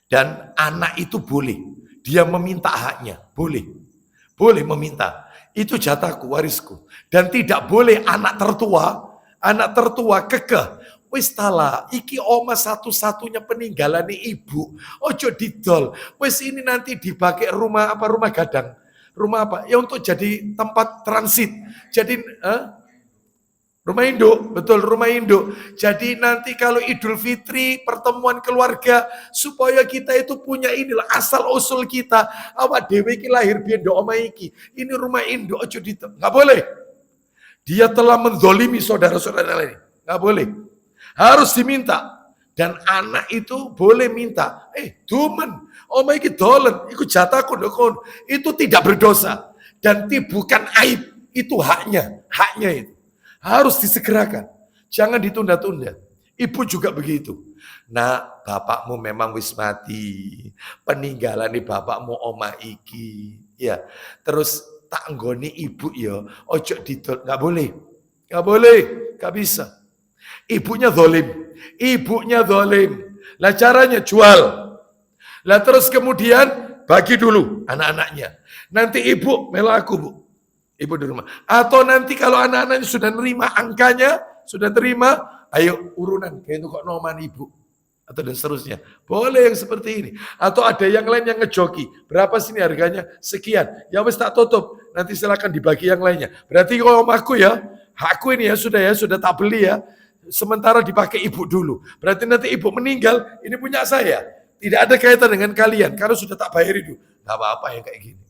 Dan anak itu boleh. Dia meminta haknya. Boleh. Boleh meminta. Itu jatahku, warisku. Dan tidak boleh anak tertua kekeh. Wis tala, iki oma satu-satunya peninggalan ibu. Ojo didol. Wis ini nanti dipakai rumah gadang. Rumah apa? Ya untuk jadi tempat transit. Jadi rumah induk, betul rumah induk. Jadi nanti kalau Idul Fitri pertemuan keluarga supaya kita itu punya inilah asal usul kita. Awak dewe iki lahir biyen ndok omah iki. Ini rumah induk ojo didol. Enggak boleh. Dia telah menzolimi saudara-saudara lain. Enggak boleh. Harus diminta. Dan anak itu boleh minta. Dumen. Oma iki dolen. Iku jatahku. Itu tidak berdosa. Dan bukan aib. Itu haknya. Haknya itu. Harus disegerakan. Jangan ditunda-tunda. Ibu juga begitu. Nah, bapakmu memang wis mati. Peninggalan nih bapakmu oma iki. Ya. Terus tak nggoni ibu ya. Ojo didol. Nggak boleh. Nggak boleh. Nggak bisa. Ibunya zalim. Lah caranya jual. Lah terus kemudian bagi dulu anak-anaknya. Nanti ibu melaku bu. Ibu di rumah. Atau nanti kalau anak-anaknya sudah nerima angkanya, sudah terima, ayo urunan. Kayak itu kok noman ibu. Atau dan seterusnya. Boleh yang seperti ini. Atau ada yang lain yang ngejoki. Berapa sini harganya? Sekian. Ya wis tak tutup. Nanti silakan dibagi yang lainnya. Berarti kalau aku ya, hakku ini ya, sudah tak beli ya. Sementara dipakai ibu dulu. Berarti nanti ibu meninggal, ini punya saya. Tidak ada kaitan dengan kalian. Karena sudah tak bayar itu. Gak apa-apa yang kayak gini.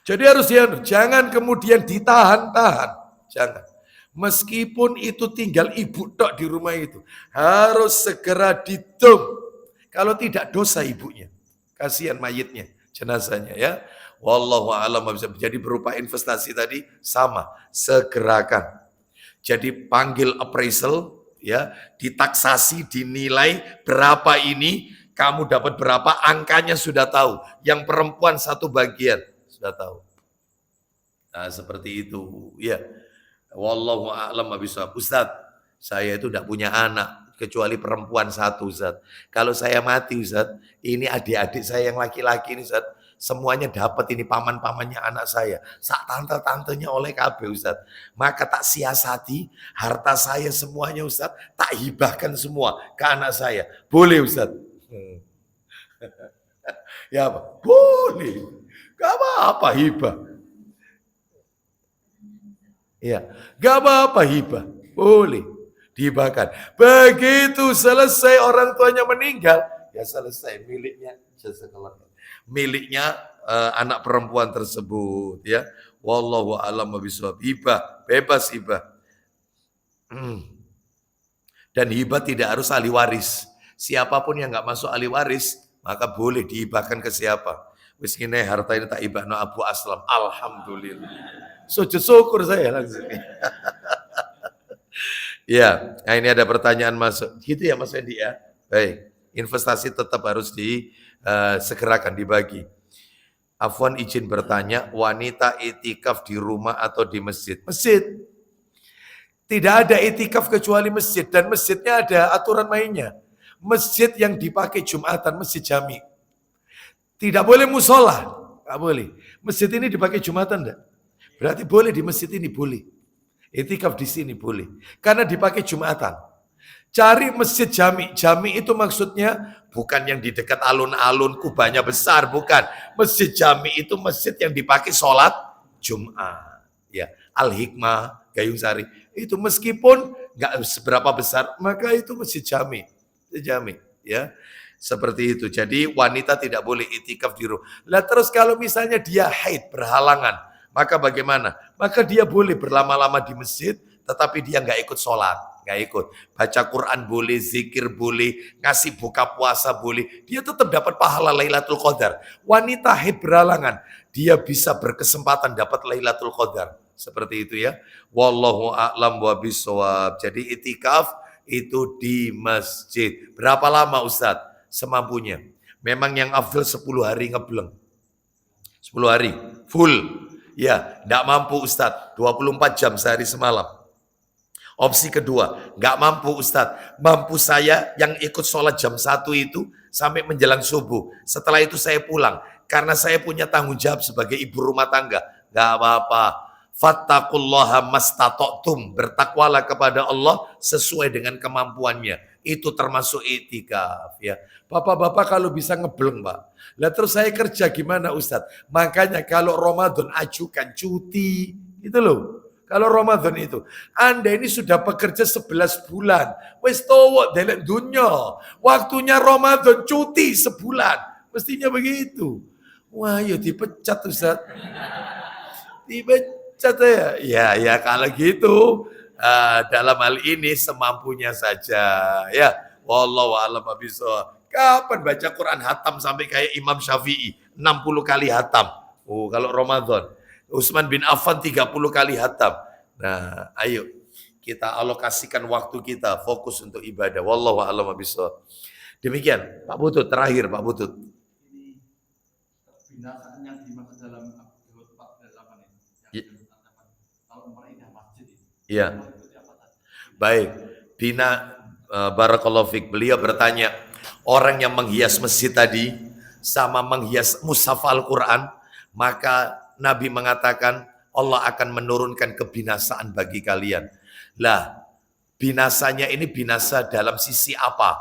Jadi harus jangan kemudian ditahan-tahan. Jangan. Meskipun itu tinggal ibu tok di rumah itu. Harus segera ditum. Kalau tidak dosa ibunya. Kasihan mayitnya, jenazahnya ya. Wallahu a'lam. Jadi berupa investasi tadi sama. Segerakan. Jadi panggil appraisal, ya, ditaksasi, dinilai berapa ini, kamu dapat berapa, angkanya sudah tahu. Yang perempuan satu bagian sudah tahu. Nah, seperti itu, ya. Wallahu a'lam bishawab. Ustaz, saya itu tidak punya anak kecuali perempuan satu, Ustaz. Kalau saya mati, Ustaz, ini adik-adik saya yang laki-laki ini, Ustaz. Semuanya dapat ini paman-pamannya anak saya. Sak tante-tantenya oleh KB Ustaz. Maka tak siasati harta saya semuanya Ustaz. Tak hibahkan semua ke anak saya. Boleh Ustaz? Ya apa? Boleh. Gak apa-apa hibah. Ya, gak apa-apa hibah. Boleh. Dihibahkan. Begitu selesai orang tuanya meninggal. Ya selesai miliknya. Miliknya anak perempuan tersebut ya. Wallahu a'lam bishawab. Hibah, bebas hibah. Dan hibah tidak harus ahli waris. Siapapun yang nggak masuk ahli waris, maka boleh dihibahkan ke siapa. Wis ngene harta ini tak hibahno Abu Aslam. Alhamdulillah. Sujud syukur saya langsung. Ya, nah ini ada pertanyaan masuk. Gitu ya Mas Fendi ya. Baik, investasi tetap harus segerakan dibagi. Afwan izin bertanya, wanita itikaf di rumah atau di masjid? Masjid. Tidak ada itikaf kecuali masjid dan masjidnya ada aturan mainnya. Masjid yang dipakai Jumatan, masjid jami. Tidak boleh musola, nggak boleh. Masjid ini dipakai Jumatan enggak? Berarti boleh di masjid ini, boleh. Itikaf di sini boleh. Karena dipakai Jumatan. Cari masjid jami. Jami itu maksudnya bukan yang di dekat alun-alun, kubahnya besar, bukan. Masjid jami itu masjid yang dipakai sholat Jumat. Ya, Al-Hikmah, Gayung Sari. Itu meskipun nggak seberapa besar, maka itu masjid jami. Jami, ya. Seperti itu. Jadi wanita tidak boleh itikaf di rumah. Lah terus kalau misalnya dia haid, berhalangan, maka bagaimana? Maka dia boleh berlama-lama di masjid, tetapi dia nggak ikut sholat, nggak ikut. Baca Quran boleh, zikir boleh, ngasih buka puasa boleh. Dia tetap dapat pahala Lailatul Qadar. Wanita haid berhalangan, dia bisa berkesempatan dapat Lailatul Qadar. Seperti itu ya. Wallahu a'lam wa bishawab. Jadi itikaf itu di masjid. Berapa lama Ustadz? Semampunya. Memang yang afdal 10 hari ngebleng. 10 hari full. Ya, enggak mampu Ustadz. 24 jam sehari semalam. Opsi kedua, enggak mampu Ustadz. Mampu saya yang ikut sholat jam 1 itu sampai menjelang subuh. Setelah itu saya pulang. Karena saya punya tanggung jawab sebagai ibu rumah tangga. Enggak apa-apa. Fattaqullaha mastata'tum. Bertakwalah kepada Allah sesuai dengan kemampuannya. Itu termasuk itikaf ya. Bapak-bapak kalau bisa ngebleng Pak. Lah terus saya kerja gimana Ustadz? Makanya kalau Ramadan ajukan cuti. Gitu loh. Kalau Ramadan itu. Anda ini sudah bekerja 11 bulan. Wes towok delek dunya. Waktunya Ramadan cuti sebulan. Mestinya begitu. Wah ya dipecat Ustadz. Dipecat ya. Ya kalau gitu. Dalam hal ini semampunya saja. Ya. Wallahu a'lam bishawab. Kapan baca Quran hatam sampai kayak Imam Syafi'i 60 kali hatam. Oh, kalau Ramadan. Utsman bin Affan 30 kali hatam. Nah, ayo kita alokasikan waktu kita fokus untuk ibadah. Wallahu a'lam bishawab. Demikian, Pak Butut terakhir Pak Butut. Ini binasaan yang dimaksud dalam Abdul 48 ini. Kalau mereka masjid itu. Iya. Baik. Barakallahu fiik. Beliau bertanya, orang yang menghias masjid tadi sama menghias mushaf Al-Quran, maka Nabi mengatakan Allah akan menurunkan kebinasaan bagi kalian. Lah, binasanya ini binasa dalam sisi apa?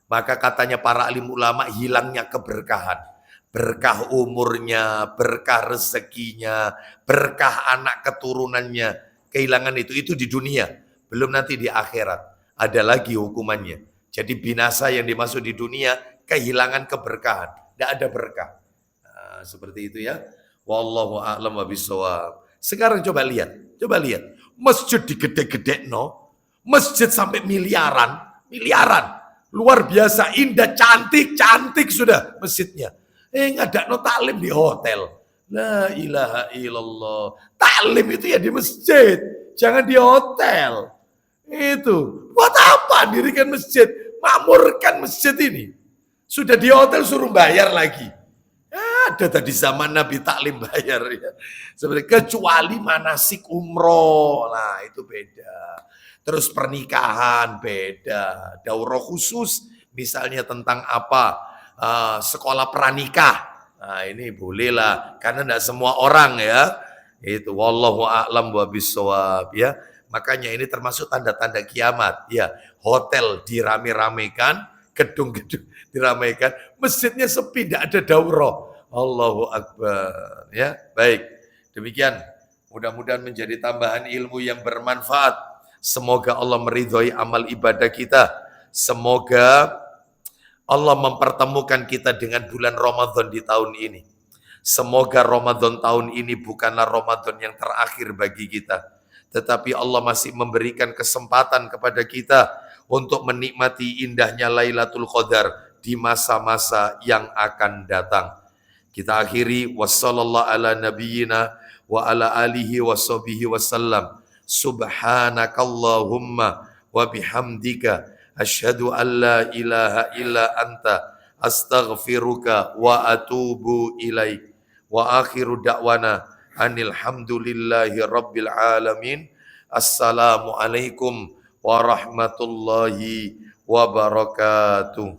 Maka katanya para alim ulama, hilangnya keberkahan. Berkah umurnya, berkah rezekinya, berkah anak keturunannya. Kehilangan itu di dunia. Belum nanti di akhirat. Ada lagi hukumannya. Jadi binasa yang dimaksud di dunia, kehilangan keberkahan. Tidak ada berkah. Nah, seperti itu ya. Wallahu a'lam wa bishawab. Sekarang coba lihat. Masjid digede-gede no. Masjid sampai miliaran. Luar biasa, indah, cantik sudah masjidnya. Ngadak no taklim di hotel. La ilaha illallah. Taklim itu ya di masjid. Jangan di hotel. Itu. Buat apa dirikan masjid? Makmurkan masjid ini. Sudah di hotel suruh bayar lagi. Ada tadi zaman Nabi taklim bayar ya. Seperti kecuali manasik umroh. Nah, itu beda. Terus pernikahan beda. Daurah khusus misalnya tentang apa? Sekolah pranikah. Nah, ini bolehlah karena tidak semua orang ya. Itu wallahu a'lam wa bishawab ya. Makanya ini termasuk tanda-tanda kiamat. Ya, hotel dirame-ramekan, gedung-gedung diramaikan, masjidnya sepi, tidak ada daurah. Allahu Akbar. Ya, baik. Demikian. Mudah-mudahan menjadi tambahan ilmu yang bermanfaat. Semoga Allah meridhoi amal ibadah kita. Semoga Allah mempertemukan kita dengan bulan Ramadan di tahun ini. Semoga Ramadan tahun ini bukanlah Ramadan yang terakhir bagi kita. Tetapi Allah masih memberikan kesempatan kepada kita untuk menikmati indahnya Lailatul Qadar di masa-masa yang akan datang. Kita akhiri wassallallahu ala nabiyyina wa ala alihi washabihi wasallam. Subhanakallahumma wa bihamdika asyhadu an la ilaha illa anta astaghfiruka wa atubu ilaik. Wa akhiru da'wana anil hamdulillahi rabbil alamin. Assalamualaikum warahmatullahi wabarakatuh.